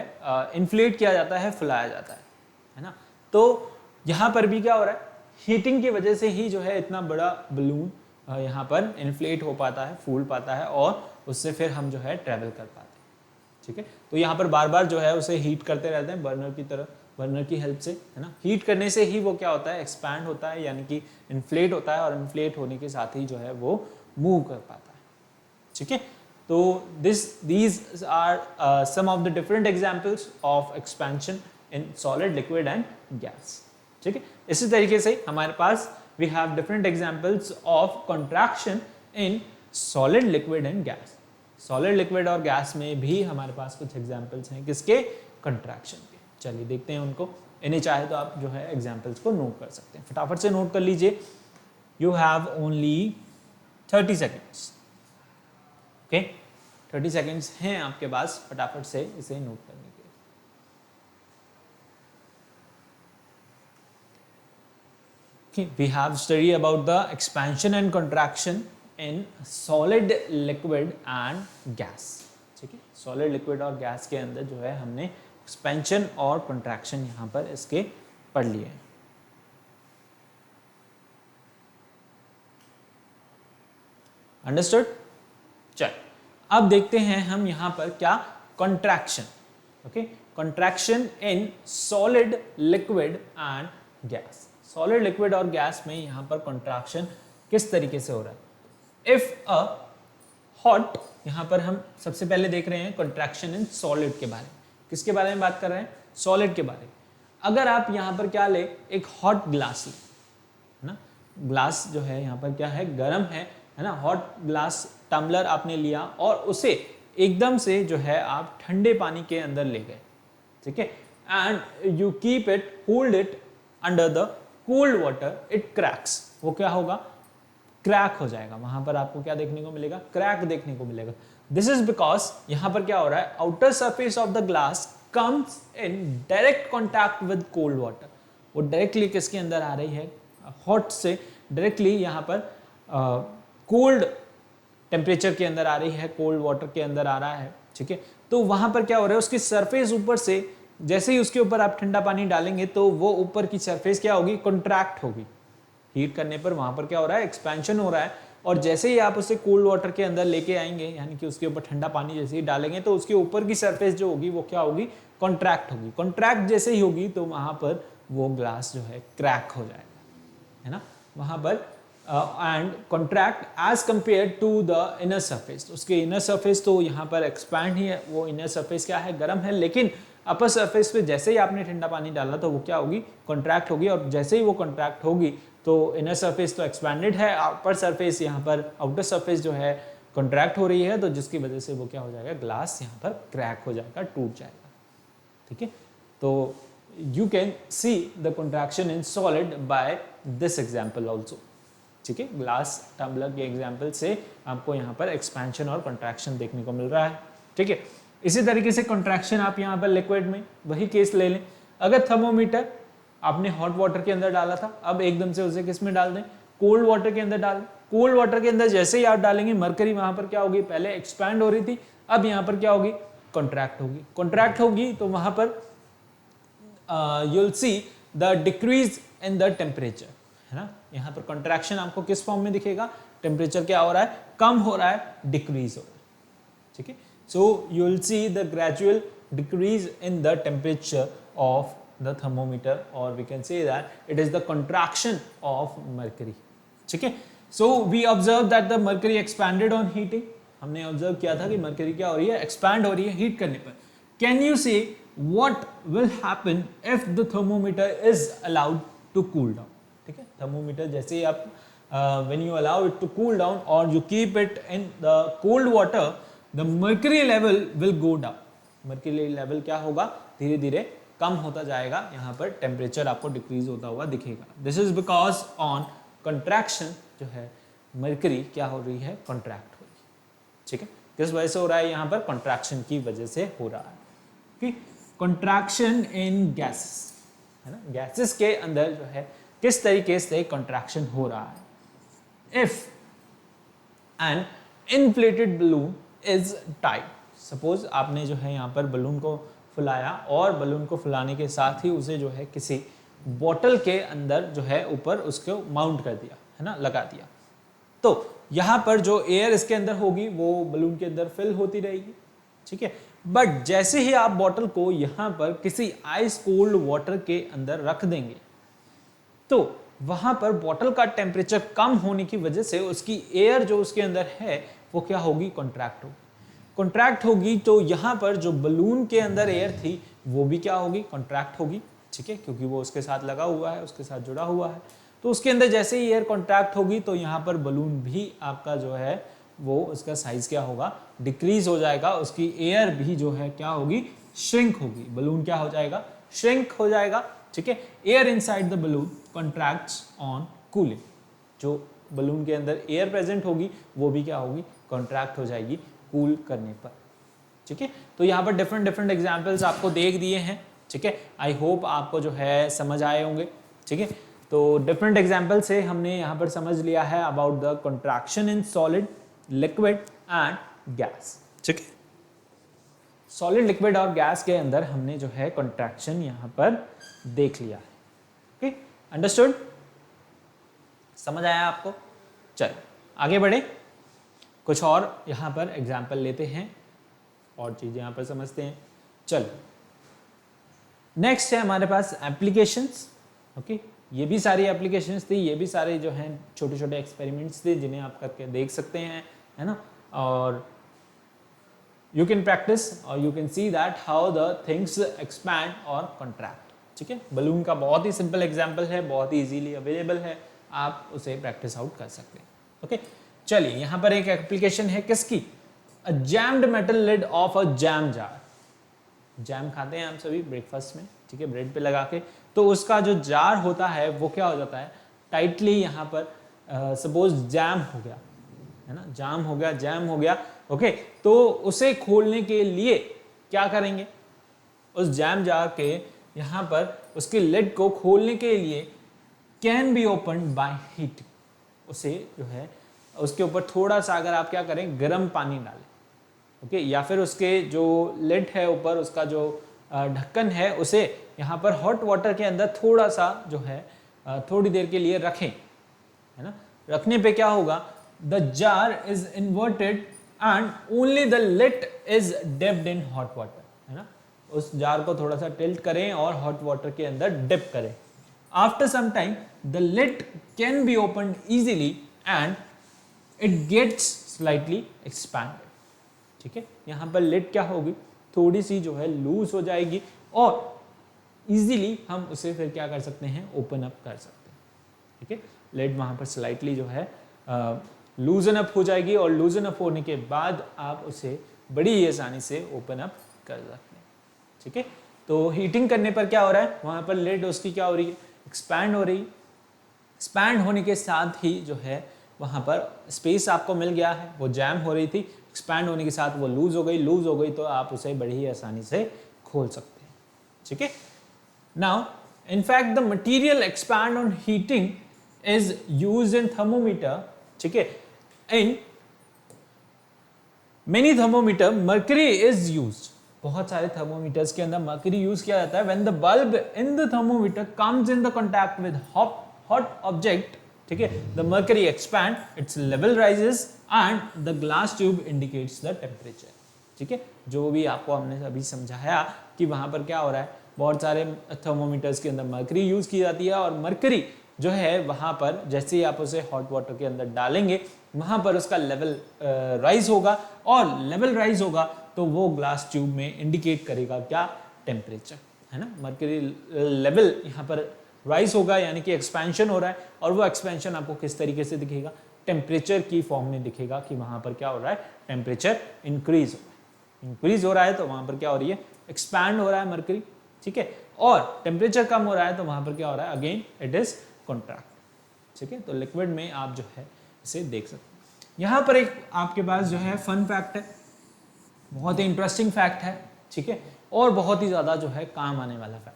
इन्फ्लेट किया जाता है, फुलाया जाता है ना। तो यहाँ पर भी क्या हो रहा है, हीटिंग की वजह से ही जो है इतना बड़ा बलून यहाँ पर इन्फ्लेट हो पाता है, फूल पाता है, और उससे फिर हम जो है ट्रैवल कर पाते हैं। ठीक है, तो यहाँ पर बार बार जो है उसे हीट करते रहते हैं बर्नर की तरह, बर्नर की हेल्प से, है ना। हीट करने से ही वो क्या होता है, एक्सपैंड होता है, यानी कि इन्फ्लेट होता है, और इन्फ्लेट होने के साथ ही जो है वो मूव कर पाता है। ठीक है, तो these are some of the different examples of expansion in solid, liquid and gas. ठीक है, इसी तरीके से हमारे पास we have different examples of contraction in solid, liquid and gas. solid, liquid और gas में भी हमारे पास कुछ examples हैं, किसके, contraction के। चलिए देखते हैं उनको, इन्हें चाहे तो आप जो है examples को नोट कर सकते हैं, फटाफट से नोट कर लीजिए। You have only 30 seconds. Okay, 30 seconds हैं आपके पास फटाफट से इसे नोट करने के लिए। Okay, we have studied about the expansion and contraction in solid, liquid and gas. ठीक है, solid, liquid और gas के अंदर जो है हमने expansion और contraction यहाँ पर इसके पढ़ लिए हैं। Understood? चल अब देखते हैं हम यहाँ पर क्या, contraction. Okay, contraction in solid, liquid and gas. Solid, liquid और गैस में यहाँ पर कॉन्ट्रैक्शन किस तरीके से हो रहा है। इफ अ हॉट, यहाँ पर हम सबसे पहले देख रहे हैं कॉन्ट्रैक्शन इन सॉलिड के बारे में। किसके बारे में बात कर रहे हैं, सॉलिड के बारे में। अगर आप यहाँ पर क्या ले, एक हॉट ग्लास ले, है ना, ग्लास जो है यहाँ पर क्या है, गर्म है ना, हॉट ग्लास टम्बलर आपने लिया और उसे एकदम से जो है आप ठंडे पानी के अंदर ले गए। ठीक है, and you keep it, hold it under the cold water, it cracks. वो क्या होगा, क्रैक हो जाएगा। वहां पर आपको क्या देखने को मिलेगा, क्रैक देखने को मिलेगा। दिस इज बिकॉज यहां पर क्या हो रहा है, outer surface of the glass comes in direct contact with cold water. वो डायरेक्टली किसके अंदर आ रही है, हॉट से डायरेक्टली यहाँ पर कोल्ड टेम्परेचर के अंदर आ रही है, कोल्ड वाटर के अंदर आ रहा है। ठीक है, तो वहां पर क्या हो रहा है, उसकी सरफेस ऊपर से, जैसे ही उसके ऊपर आप ठंडा पानी डालेंगे तो वो ऊपर की सरफेस क्या होगी, कॉन्ट्रैक्ट होगी। हीट करने पर वहां पर क्या हो रहा है, एक्सपेंशन हो रहा है, और जैसे ही आप उसे कोल्ड वाटर के अंदर लेके आएंगे, यानी कि उसके ऊपर ठंडा पानी जैसे ही डालेंगे, तो उसके ऊपर की सरफेस जो होगी वो क्या होगी, कॉन्ट्रैक्ट होगी। कॉन्ट्रैक्ट जैसे ही होगी तो वहां पर वो ग्लास जो है क्रैक हो जाएगा, है ना, वहां पर and contract as compared to the inner surface. उसके इनर सरफेस तो यहाँ पर एक्सपैंड ही है, वो इनर सरफेस क्या है, गर्म है, लेकिन अपर सरफेस पे जैसे ही आपने ठंडा पानी डाला तो वो क्या होगी, कॉन्ट्रैक्ट होगी, और जैसे ही वो कॉन्ट्रैक्ट होगी तो इनर सरफेस तो एक्सपैंडेड है, अपर सरफेस यहाँ पर आउटर सरफेस जो है कॉन्ट्रैक्ट हो रही है, तो जिसकी वजह से वो क्या हो जाएगा, ग्लास यहाँ पर क्रैक हो जाएगा, टूट जाएगा। ठीक है, तो you can see the contraction in solid by this example also. ठीक है, ग्लास टम्बलर के एग्जाम्पल से आपको यहाँ पर एक्सपेंशन और कॉन्ट्रैक्शन देखने को मिल रहा है। ठीक है, इसी तरीके से कॉन्ट्रैक्शन आप यहाँ पर लिक्विड में वही केस ले लें। अगर थर्मोमीटर आपने हॉट वाटर के अंदर डाला था, अब एकदम से उसे किस में डाल दें, कोल्ड वाटर के अंदर डाल दें। कोल्ड वाटर के अंदर जैसे ही आप डालेंगे, मरकरी वहां पर क्या होगी, पहले एक्सपैंड हो रही थी, अब यहाँ पर क्या होगी, कॉन्ट्रैक्ट होगी। कॉन्ट्रैक्ट होगी तो वहां पर you will see the decrease in the temperature, है ना। यहाँ पर कॉन्ट्रैक्शन आपको किस फॉर्म में दिखेगा, टेम्परेचर क्या हो रहा है, कम हो रहा है, डिक्रीज हो रहा है। ठीक है, so you will see the gradual decrease in the temperature of the thermometer, or we can say that it is the contraction of mercury. ठीक है, so we observe that the mercury expanded on heating, हमने ऑब्जर्व किया था कि मरकरी क्या हो रही है, एक्सपैंड हो रही है हीट करने पर। Can you say what will happen if the thermometer is allowed to cool down. ठीक है, थर्मोमीटर जैसे ही आप when you allow it to cool down और you keep it in the cold water, the mercury level will go down. Mercury level क्या होगा, धीरे धीरे कम होता जाएगा, यहाँ पर टेम्परेचर आपको डिक्रीज होता हुआ दिखेगा। This is because on contraction जो है मर्करी क्या हो रही है, कॉन्ट्रैक्ट हो रही है। ठीक है, किस वजह से हो रहा है, यहाँ पर कॉन्ट्रैक्शन की वजह से हो रहा है। कॉन्ट्रैक्शन इन गैसेस, है ना, गैसेस के अंदर जो है किस तरीके से कॉन्ट्रैक्शन हो रहा है। If an inflated balloon is tight, suppose आपने जो है यहाँ पर बलून को फुलाया और बलून को फुलाने के साथ ही उसे जो है किसी बॉटल के अंदर जो है ऊपर उसको माउंट कर दिया, है ना, लगा दिया, तो यहाँ पर जो एयर इसके अंदर होगी वो बलून के अंदर फिल होती रहेगी। ठीक है, बट जैसे ही आप बॉटल को यहाँ पर किसी आइस कोल्ड वाटर के अंदर रख देंगे तो वहां पर बॉटल का टेम्परेचर कम होने की वजह से उसकी एयर जो उसके अंदर है वो क्या होगी, कॉन्ट्रैक्ट होगी। कॉन्ट्रैक्ट होगी तो यहाँ पर जो बलून के अंदर एयर थी वो भी क्या होगी, कॉन्ट्रैक्ट होगी। ठीक है, क्योंकि वो उसके साथ लगा हुआ है, उसके साथ जुड़ा हुआ है, तो उसके अंदर जैसे ही एयर कॉन्ट्रैक्ट होगी तो यहाँ पर बलून भी आपका जो है वो उसका साइज क्या होगा, डिक्रीज हो जाएगा, उसकी एयर भी जो है क्या होगी, श्रिंक होगी। बलून क्या हो जाएगा, श्रिंक हो जाएगा। ठीक है, air inside the balloon contracts on cooling, जो बलून के अंदर एयर प्रेजेंट होगी वो भी क्या होगी, कॉन्ट्रैक्ट हो जाएगी कूल करने पर। ठीक है, तो यहाँ पर डिफरेंट एग्जांपल्स आपको देख दिए हैं। ठीक है, आई होप आपको जो है समझ आए होंगे। ठीक है, तो डिफरेंट एग्जांपल से हमने यहाँ पर समझ लिया है about the contraction in solid, liquid and gas. ठीक है, सॉलिड, लिक्विड और गैस के अंदर हमने जो है कॉन्ट्रैक्शन यहाँ पर देख लिया है। ओके, अंडरस्टूड, समझ आया आपको। चलो आगे बढ़े, कुछ और यहाँ पर एग्जाम्पल लेते हैं और चीजें यहाँ पर समझते हैं। चलो नेक्स्ट है हमारे पास एप्लीकेशंस। ओके, ये भी सारी एप्लीकेशंस थी, ये भी सारे जो हैं छोटे छोटे एक्सपेरिमेंट्स थे जिन्हें आप करके देख सकते हैं, है ना, और you can practice or you can see that how the things expand or contract। ठीक है, बलून का बहुत ही सिंपल एग्जांपल है, बहुत ही इजीली अवेलेबल है, आप उसे प्रैक्टिस आउट कर सकते हैं। ओके, चलिए यहाँ पर एक एप्लीकेशन है किसकी, a jammed metal lid of a jam jar. Jam खाते हैं हम सभी ब्रेकफास्ट में, ठीक है, ब्रेड पे लगा के, तो उसका जो जार होता है वो क्या हो जाता है, टाइटली यहाँ पर सपोज जैम हो गया, है ना, जाम हो गया, जैम हो गया। ओके, तो उसे खोलने के लिए क्या करेंगे, उस जैम जार के यहाँ पर उसके लिड को खोलने के लिए can be open by heat, उसे जो है उसके ऊपर थोड़ा सा अगर आप क्या करें, गर्म पानी डालें। ओके, या फिर उसके जो लिड है ऊपर उसका जो ढक्कन है उसे यहाँ पर हॉट वाटर के अंदर थोड़ा सा जो है थोड़ी देर के लिए रखें, है ना। रखने पे क्या होगा, the jar is inverted and only the lid is dipped in hot water, है ना। उस जार को थोड़ा सा टिल्ट करें और हॉट वाटर के अंदर डिप करें। After some time the lid can be open easily and it gets slightly expanded. ठीक है, यहाँ पर लिड क्या होगी, थोड़ी सी जो है लूज हो जाएगी और इजीली हम उसे फिर क्या कर सकते हैं, ओपन अप कर सकते हैं। ठीक है, लिड वहाँ पर स्लाइटली जो है लूजन अप हो जाएगी और लूजन अप होने के बाद आप उसे बड़ी ही आसानी से ओपन अप कर सकते हैं। ठीक है, तो हीटिंग करने पर क्या हो रहा है, वहाँ पर लिड उसकी क्या हो रही है, एक्सपैंड हो रही है। एक्सपैंड होने के साथ ही जो है वहाँ पर स्पेस आपको मिल गया है, वो जैम हो रही थी, एक्सपैंड होने के साथ वो लूज हो गई तो आप उसे बड़ी ही आसानी से खोल सकते हैं। ठीक है, now in fact the material expand on heating is used in thermometer। ठीक है, in many thermometer mercury is used, बहुत सारे थर्मोमीटर्स के अंदर मर्करी यूज किया जाता है। when the bulb in the thermometer comes in the contact with hot object, ठीक है, the mercury expand, its level rises and the glass tube indicates the temperature। ठीक है, जो भी आपको हमने अभी समझाया कि वहां पर क्या हो रहा है, बहुत सारे थर्मोमीटर्स के अंदर मर्करी यूज की जाती है और मर्करी जो है वहां पर जैसे ही आप उसे हॉट वाटर के अंदर डालेंगे वहां पर उसका लेवल राइज होगा, और लेवल राइज होगा तो वो ग्लास ट्यूब में इंडिकेट करेगा क्या, टेम्परेचर, है ना। मर्क्यूरी लेवल यहाँ पर राइज होगा यानी कि एक्सपेंशन हो रहा है, और वो एक्सपेंशन आपको किस तरीके से दिखेगा, टेम्परेचर की फॉर्म में दिखेगा कि वहां पर क्या हो रहा है, टेम्परेचर इंक्रीज हो रहा है। इंक्रीज हो रहा है तो वहां पर क्या हो रही है, एक्सपैंड हो रहा है मर्क्यूरी, ठीक है। और टेम्परेचर कम हो रहा है तो वहां पर क्या हो रहा है, अगेन इट इज कॉन्ट्रैक्ट, ठीक है। तो लिक्विड में आप जो है इसे देख सकते हैं। यहाँ पर एक आपके पास जो है फन फैक्ट है, बहुत ही इंटरेस्टिंग फैक्ट है, ठीक है, और बहुत ही ज़्यादा जो है काम आने वाला फैक्ट।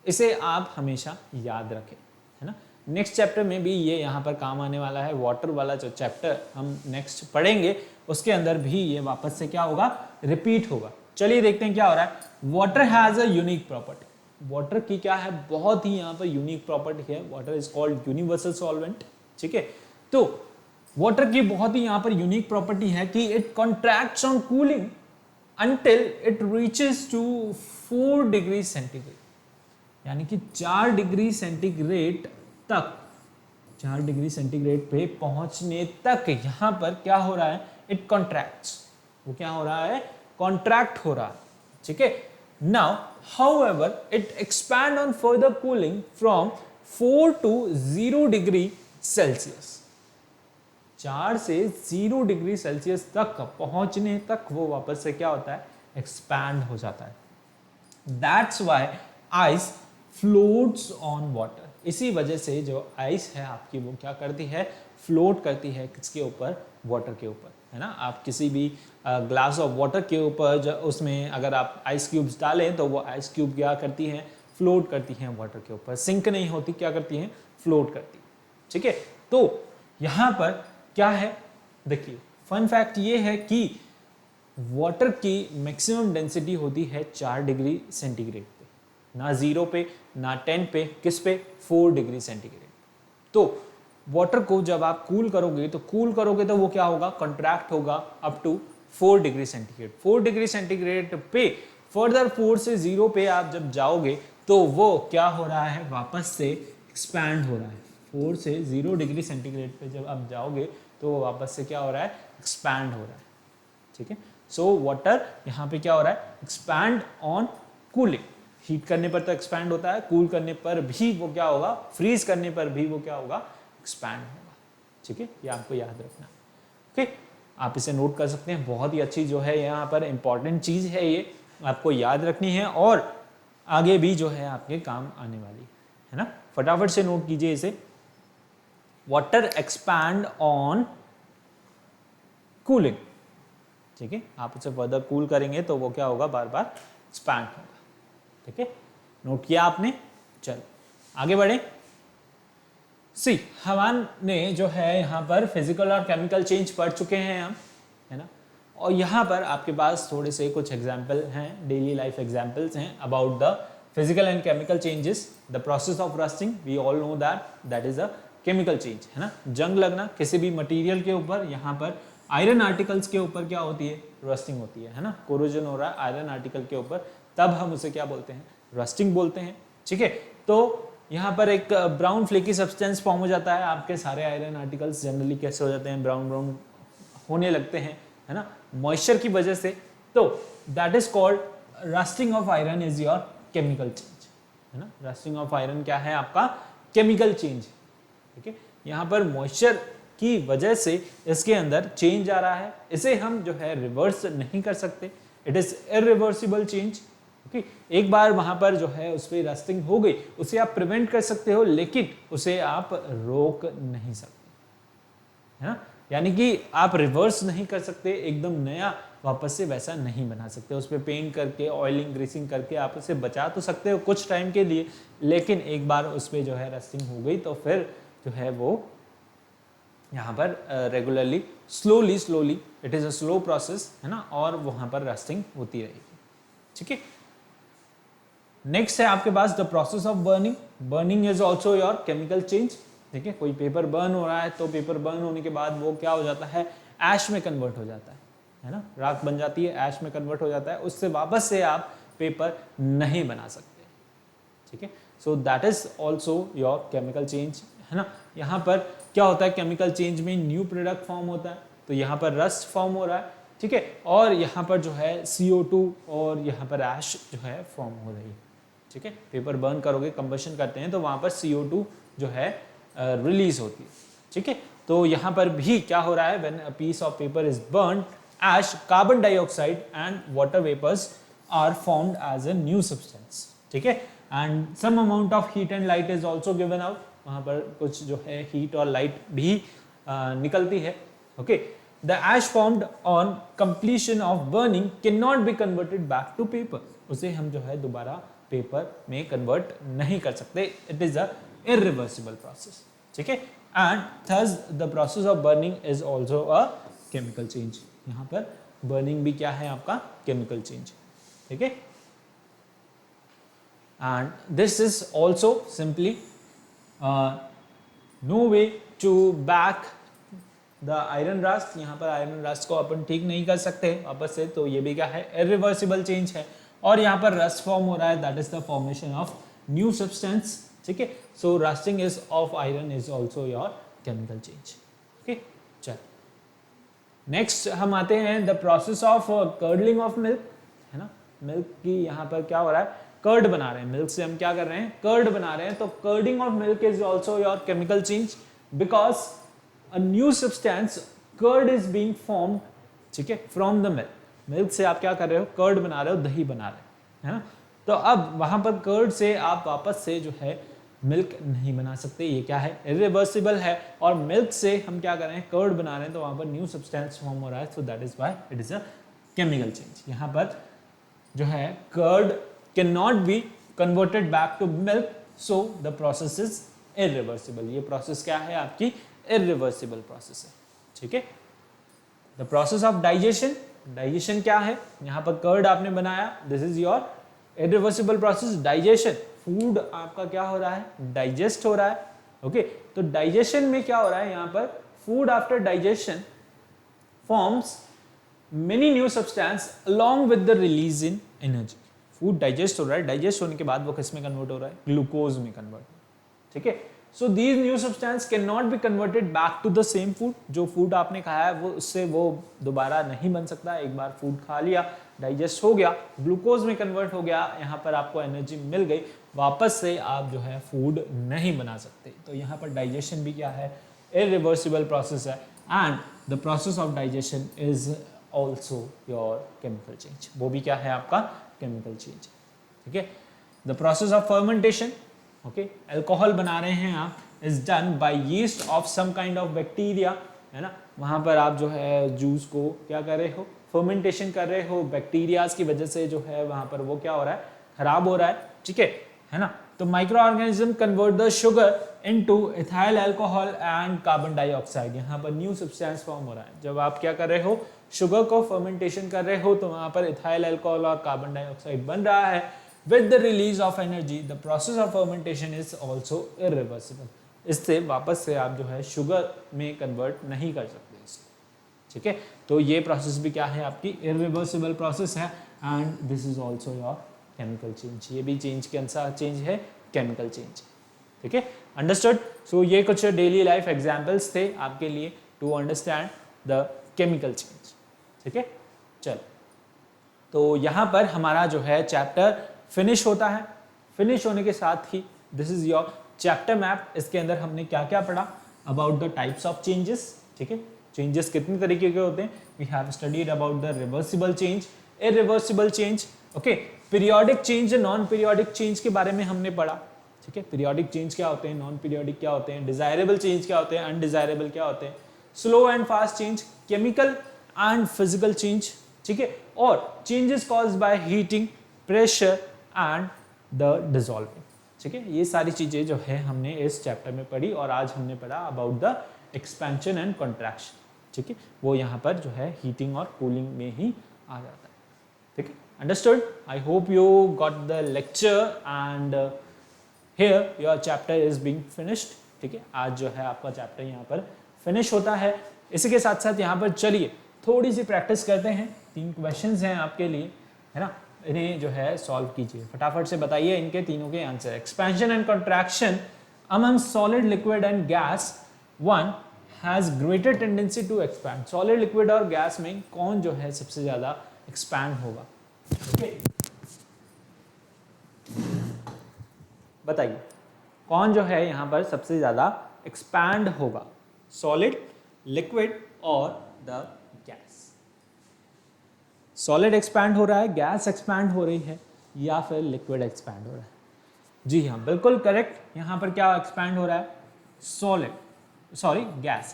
इसे आप हमेशा याद रखें, है ना। नेक्स्ट चैप्टर में भी ये यहाँ पर काम आने वाला है। वाटर वाला जो चैप्टर हम नेक्स्ट पढ़ेंगे उसके अंदर भी ये वापस से क्या होगा, रिपीट होगा। चलिए देखते हैं क्या हो रहा है। Water has a unique property. Water की क्या है, बहुत ही यहाँ पर यूनिक प्रॉपर्टी है। Water is called universal solvent, ठीक है। तो वाटर की बहुत ही यहाँ पर यूनिक प्रॉपर्टी है कि it contracts on cooling until it reaches to 4 degree centigrade, यानी कि 4 डिग्री सेंटीग्रेड तक, 4 डिग्री सेंटीग्रेड पे पहुंचने तक यहां पर क्या हो रहा है, इट कॉन्ट्रैक्ट्स, वो क्या हो रहा है, कॉन्ट्रैक्ट हो रहा है, ठीक है। Now however it expand on further cooling from 4 to 0 degree Celsius. 4 से 0 डिग्री सेल्सियस तक पहुंचने तक वो वापस से क्या होता है, एक्सपैंड हो जाता है। That's why ice floats on water. इसी वजह से जो आइस है आपकी वो क्या करती है, फ्लोट करती है, किसके ऊपर, वाटर के ऊपर, है ना। आप किसी भी ग्लास ऑफ वाटर के ऊपर उसमें अगर आप आइस क्यूब्स डालें तो वो आइस क्यूब क्या करती हैं, फ्लोट करती हैं वाटर के ऊपर, सिंक नहीं होती, क्या करती हैं, फ्लोट करती, ठीक है। तो यहाँ पर क्या है, देखिए फन फैक्ट ये है कि वाटर की मैक्सिमम डेंसिटी होती है 4 डिग्री सेंटीग्रेड पे, ना 0 पे ना 10 पे, किस पे, 4 डिग्री सेंटीग्रेड। तो वाटर को जब आप कूल करोगे तो वो क्या होगा, कंट्रैक्ट होगा up to 4 degree centigrade. 4 degree centigrade पे फर्दर 4 से 0 पे आप जब जाओगे तो वो क्या हो रहा है, वापस से एक्सपैंड हो रहा है। 4 से 0 डिग्री सेंटीग्रेड पे जब आप जाओगे तो वो वापस से क्या हो रहा है, एक्सपैंड हो रहा है, ठीक है। सो वाटर यहाँ पे क्या हो रहा है, एक्सपैंड ऑन कूलिंग। हीट करने पर तो एक्सपैंड होता है, कूल करने पर भी वो क्या होगा, फ्रीज करने पर भी वो क्या होगा, एक्सपैंड होगा, ठीक है। ये आपको याद रखना, ओके। आप इसे नोट कर सकते हैं, बहुत ही अच्छी जो है यहाँ पर इंपॉर्टेंट चीज है, ये आपको याद रखनी है और आगे भी जो है आपके काम आने वाली है ना। फटाफट से नोट कीजिए इसे। वाटर एक्सपैंड ऑन कूलिंग, ठीक है। आप उसे फर्दर कूल करेंगे तो वो क्या होगा, बार बार एक्सपैंड होगा, ठीक है। नोट किया आपने, चलो आगे बढ़े। सी हमने जो है यहाँ पर फिजिकल और केमिकल चेंज पढ़ चुके हैं हम, है ना। और यहाँ पर आपके पास थोड़े से कुछ एग्जाम्पल हैं, डेली लाइफ एग्जाम्पल्स हैं about the physical and chemical changes. The process of rusting, we all know that is a chemical change, है ना। जंग लगना किसी भी मटेरियल के ऊपर, यहाँ पर आयरन आर्टिकल्स के ऊपर क्या होती है, रस्टिंग होती है ना। कोरोजन हो रहा है आयरन आर्टिकल के ऊपर, तब हम उसे क्या बोलते हैं, रस्टिंग बोलते हैं, ठीक है। तो यहाँ पर एक ब्राउन फ्लेकी सब्सटेंस फॉर्म हो जाता है, आपके सारे आयरन आर्टिकल्स जनरली कैसे हो जाते हैं, ब्राउन ब्राउन होने लगते हैं, है ना, मॉइस्चर की वजह से। तो that is called rusting of iron is your chemical change, है ना। रस्टिंग ऑफ आयरन क्या है, आपका केमिकल चेंज, ठीक है। यहाँ पर मॉइस्चर की वजह से इसके अंदर चेंज आ रहा है, इसे हम जो है रिवर्स नहीं कर सकते, it is irreversible change, okay. एक बार वहां पर जो है उस पर रस्टिंग हो गई, उसे आप प्रिवेंट कर सकते हो लेकिन उसे आप रोक नहीं सकते, है ना। यानी कि आप रिवर्स नहीं कर सकते, एकदम नया वापस से वैसा नहीं बना सकते। उस पर पेंट करके, ऑयलिंग, ग्रीसिंग करके आप उसे बचा तो सकते हो कुछ टाइम के लिए, लेकिन एक बार उस पर जो है रस्टिंग हो गई तो फिर जो है वो यहाँ पर regularly slowly it is a slow process, है ना, और वहां पर रस्टिंग होती रहेगी, ठीक है। नेक्स्ट है आपके पास the process of burning. Burning is also your chemical change, ठीक है। कोई पेपर बर्न हो रहा है तो पेपर बर्न होने के बाद वो क्या हो जाता है, ऐश में कन्वर्ट हो जाता है ना, राख बन जाती है, ऐश में कन्वर्ट हो जाता है, उससे वापस से आप पेपर नहीं बना सकते, ठीक है। So that is also your chemical change, है ना। यहाँ पर क्या होता है, केमिकल चेंज में न्यू प्रोडक्ट फॉर्म होता है, तो यहाँ पर रस्ट फॉर्म हो रहा है, ठीक है, और यहाँ पर जो है CO2 और यहाँ पर ऐश जो है फॉर्म हो रही है, ठीक है। पेपर बर्न करोगे, कंबशन करते हैं तो वहाँ पर CO2 जो है रिलीज होती है, ठीक है। तो यहाँ पर भी क्या हो रहा है, when a piece of paper is burn, ash, carbon dioxide and water vapours are formed as a new substance, ठीक है। And some amount of heat and light is also given out, वहाँ पर कुछ जो है हीट और लाइट भी निकलती है, okay. The ash formed on completion of burning can not be converted back to paper, उसे हम जो है दोबारा पेपर में कन्वर्ट नहीं कर सकते, it is a irreversible process, ठीक है। And thus the process of burning is also a chemical change, यहाँ पर बर्निंग भी क्या है आपका, केमिकल चेंज, ठीक है। And this is also simply no way to back the iron rust, यहाँ पर आयरन रस्ट को अपन ठीक नहीं कर सकते वापस से, तो ये भी क्या है, इरिवर्सिबल चेंज है। और यहाँ पर रस्ट फॉर्म हो रहा है, that is the formation of new substance, ठीक है। So rusting is of iron is also your chemical change, okay. चल नेक्स्ट हम आते हैं the process of curdling of milk, है ना। मिल्क की यहाँ पर क्या हो रहा है, कर्ड बना रहे हैं, मिल्क से हम क्या कर रहे हैं, कर्ड बना रहे हैं, तो curdling of milk is also your chemical change because a new substance curd is being formed, ठीक है, फ्रॉम द मिल्क। मिल्क से आप क्या कर रहे हो, कर्ड बना रहे हो, दही बना रहे हो, है ना। तो अब वहां पर कर्ड से आप वापस से जो है मिल्क नहीं बना सकते, ये क्या है, इरिवर्सिबल है। और मिल्क से हम क्या कर रहे हैं, कर्ड बना रहे हैं, तो वहां पर न्यू सब्सटेंस फॉर्म हो रहा है, so that is why it is a chemical change. यहाँ पर जो है curd can not be converted back to milk, so the process is irreversible. ये प्रोसेस क्या है, आपकी इरिवर्सिबल प्रोसेस है, ठीक है। The process of digestion, digestion क्या है, यहाँ पर कर्ड आपने बनाया, this is your irreversible process, digestion. Food आपका क्या हो रहा है, डाइजेस्ट हो रहा है, ओके। तो डाइजेशन में क्या हो रहा है, यहाँ पर food after digestion forms many new substance along with the release in energy. Food digest हो रहा है, डाइजेस्ट होने के बाद वो किस में कन्वर्ट हो रहा है, ग्लूकोज में कन्वर्ट, ठीक है। So these new substance can not be converted back to the same food, जो फूड आपने खाया है वो उससे वो दोबारा नहीं बन सकता। एक बार फूड खा लिया, डाइजेस्ट हो गया, ग्लूकोज में कन्वर्ट हो गया, यहाँ पर आपको एनर्जी मिल गई, वापस से आप जो है फूड नहीं बना सकते। तो यहाँ पर डाइजेशन भी क्या है, इरिवर्सिबल प्रोसेस है, and the process of digestion is also your chemical change, वो भी क्या है आपका केमिकल चेंज, ठीक है। The process of fermentation, okay, alcohol बना रहे हैं आप, is done by yeast of some kind of bacteria, है ना। वहां पर आप जो है जूस को क्या कर रहे हो, फर्मेंटेशन कर रहे हो, बैक्टीरियाज की वजह से जो है वहां पर वो क्या हो रहा है, खराब हो रहा है, ठीक है ना। तो micro organism convert the sugar into ethyl alcohol and carbon dioxide, यहाँ पर न्यू सब्सटेंस फॉर्म हो रहा है। जब आप क्या कर रहे हो, शुगर को फर्मेंटेशन कर रहे हो, तो वहां पर इथाइल अल्कोहल और कार्बन डाइऑक्साइड बन रहा है। With the release of energy, the process of fermentation is also irreversible. इससे वापस से आप जो है शुगर में कन्वर्ट नहीं कर सकते इसे, ठीक है। तो ये प्रोसेस भी क्या है, आपकी इरिवर्सिबल प्रोसेस है, and this is also your chemical change. ये भी चेंज के अनुसार चेंज है, केमिकल चेंज, ठीक है। अंडरस्टूड। सो ये कुछ डेली लाइफ एग्जाम्पल्स थे आपके लिए to understand the chemical change, ठीक है। चलो, तो यहाँ पर हमारा जो है चैप्टर फिनिश होता है। फिनिश होने के साथ ही this is your chapter map. इसके अंदर हमने क्या क्या पढ़ा, about the types of changes, ठीक है। चेंजेस कितने तरीके के होते हैं, we have studied about the reversible change, irreversible change, okay. Periodic change, non periodic change के बारे में हमने पढ़ा, ठीक है। पीरियोडिक चेंज क्या होते हैं, नॉन पीरियोडिक क्या होते हैं, डिजायरेबल चेंज क्या होते हैं, अनडिजायरेबल क्या होते हैं, slow and fast change, chemical and physical change, ठीक है। और changes caused by heating, pressure and the dissolving, ठीक है। ये सारी चीजें जो है हमने इस चैप्टर में पढ़ी, और आज हमने पढ़ा about the expansion and contraction, ठीक है। वो यहाँ पर जो है हीटिंग और कूलिंग में ही आ जाता है, ठीक है। Understood. I hope you got the lecture and here your chapter is being finished, ठीक है। आज जो है आपका चैप्टर यहाँ पर फिनिश होता है। इसी के साथ साथ यहाँ पर चलिए थोड़ी सी प्रैक्टिस करते हैं। 3 क्वेश्चंस हैं आपके लिए, है ना, इन्हें जो है सॉल्व कीजिए, फटाफट से बताइए इनके तीनों के answer. Expansion and contraction among solid, liquid and gas one has greater tendency to expand. Solid, liquid और gas में कौन जो है सबसे ज्यादा expand होगा? okay. बताइए कौन जो है यहाँ पर सबसे ज्यादा expand होगा? Solid, liquid और the gas. Solid expand हो रहा है, gas expand हो रही है या फिर liquid expand हो रहा है? जी हाँ बिल्कुल करेक्ट। यहाँ पर क्या एक्सपैंड हो रहा है? गैस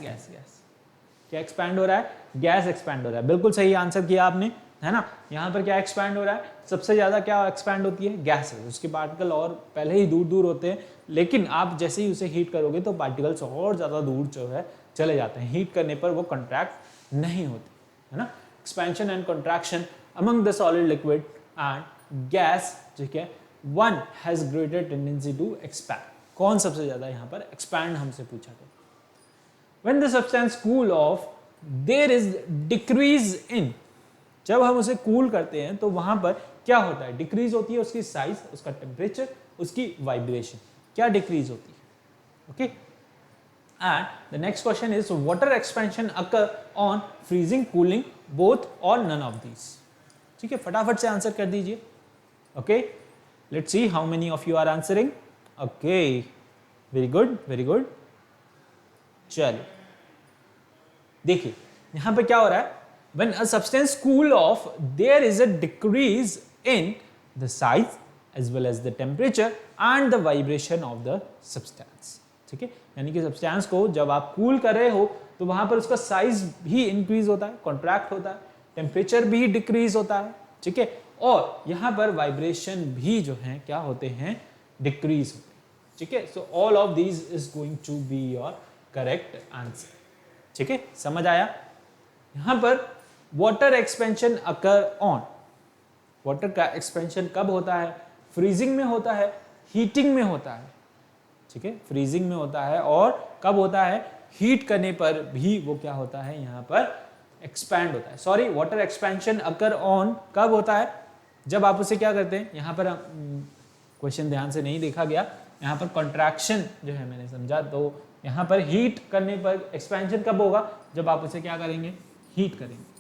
क्या एक्सपैंड हो रहा है? गैस एक्सपैंड हो रहा है। बिल्कुल सही आंसर किया आपने, है ना। यहाँ पर क्या एक्सपैंड हो रहा है? सबसे ज्यादा क्या एक्सपैंड होती है? गैस। उसके पार्टिकल और पहले ही दूर दूर होते हैं, लेकिन आप जैसे ही उसे हीट करोगे तो पार्टिकल्स और ज्यादा दूर जो है चले जाते हैं। हीट करने पर वो कंट्रैक्ट नहीं होते, है ना। Expansion and contraction among the solid, liquid and gas, ठीक है, one has greater tendency to expand. कौन सबसे ज्यादा यहाँ पर एक्सपैंड हमसे पूछा गया। When the substance cool off, there is decrease in। जब हम उसे कूल करते हैं तो वहां पर क्या होता है? डिक्रीज होती है उसकी साइज, उसका टेम्परेचर, उसकी वाइब्रेशन क्या डिक्रीज होती है? Okay. And the next question is water expansion occur on freezing, cooling, both और नन ऑफ दीज। ठीक है, फटाफट से आंसर कर दीजिए। Okay, let's see how many of you are answering. Okay, very good very good. चलिए देखिए यहां पे क्या हो रहा है? When a substance cool off, there is a decrease in the size as well as the temperature and the vibration of the substance। ठीक है, यानी कि सब्सटेंस को जब आप कूल कर रहे हो तो वहां पर उसका साइज भी इंक्रीज होता है, कॉन्ट्रैक्ट होता है, टेम्परेचर भी डिक्रीज होता है, ठीक है, और यहां पर वाइब्रेशन भी जो है क्या होते हैं? डिक्रीज होते हैं। ठीक है, so all of these is going to be your correct answer. ठीक है, समझ आया? यहां पर water expansion occur on, water का एक्सपेंशन कब होता है? फ्रीजिंग में होता है, हीटिंग में होता है। ठीक है, फ्रीजिंग में होता है और कब होता है? हीट करने पर भी वो क्या होता है? यहां पर एक्सपैंड होता है। Sorry, water expansion occur on कब होता है? जब आप उसे क्या करते हैं? यहां पर क्वेश्चन ध्यान से नहीं देखा गया, यहां पर कॉन्ट्रैक्शन जो है मैंने समझा, तो यहां पर हीट करने पर एक्सपेंशन कब होगा? जब आप उसे क्या करेंगे? हीट करेंगे।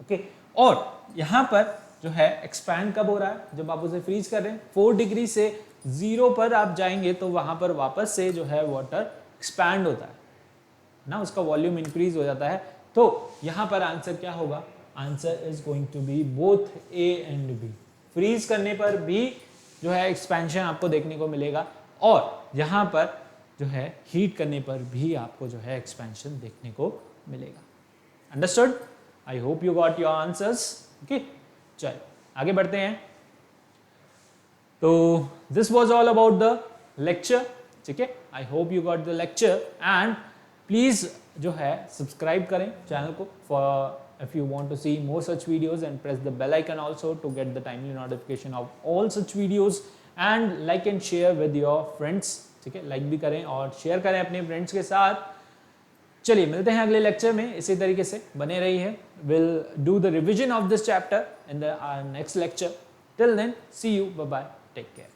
ओके, और यहां पर जो है एक्सपैंड कब हो रहा है? जब आप उसे फ्रीज कर रहे हैं। 4 डिग्री से 0 पर आप जाएंगे तो वहां पर वापस से जो है वाटर एक्सपैंड होता है ना, उसका वॉल्यूम इंक्रीज हो जाता है। तो यहां पर आंसर क्या होगा? Answer is going to be both A and B. Freeze करने पर भी जो है एक्सपेंशन आपको देखने को मिलेगा और यहां पर जो है हीट करने पर भी आपको जो है एक्सपेंशन देखने को मिलेगा। Understood? I hope you got your answers. Okay, चल आगे बढ़ते हैं। तो this was all about the lecture. ठीक है, I hope you got the lecture and please जो है सब्सक्राइब करें चैनल को for if you want to see more such videos and press the bell icon also to get the timely notification of all such videos and like and share with your friends. ठीक है, लाइक भी करें और शेयर करें अपने फ्रेंड्स के साथ। चलिए मिलते हैं अगले लेक्चर में, इसी तरीके से बने रहिए। Will do the revision of this chapter in the next lecture. Till then see you, bye bye, take care.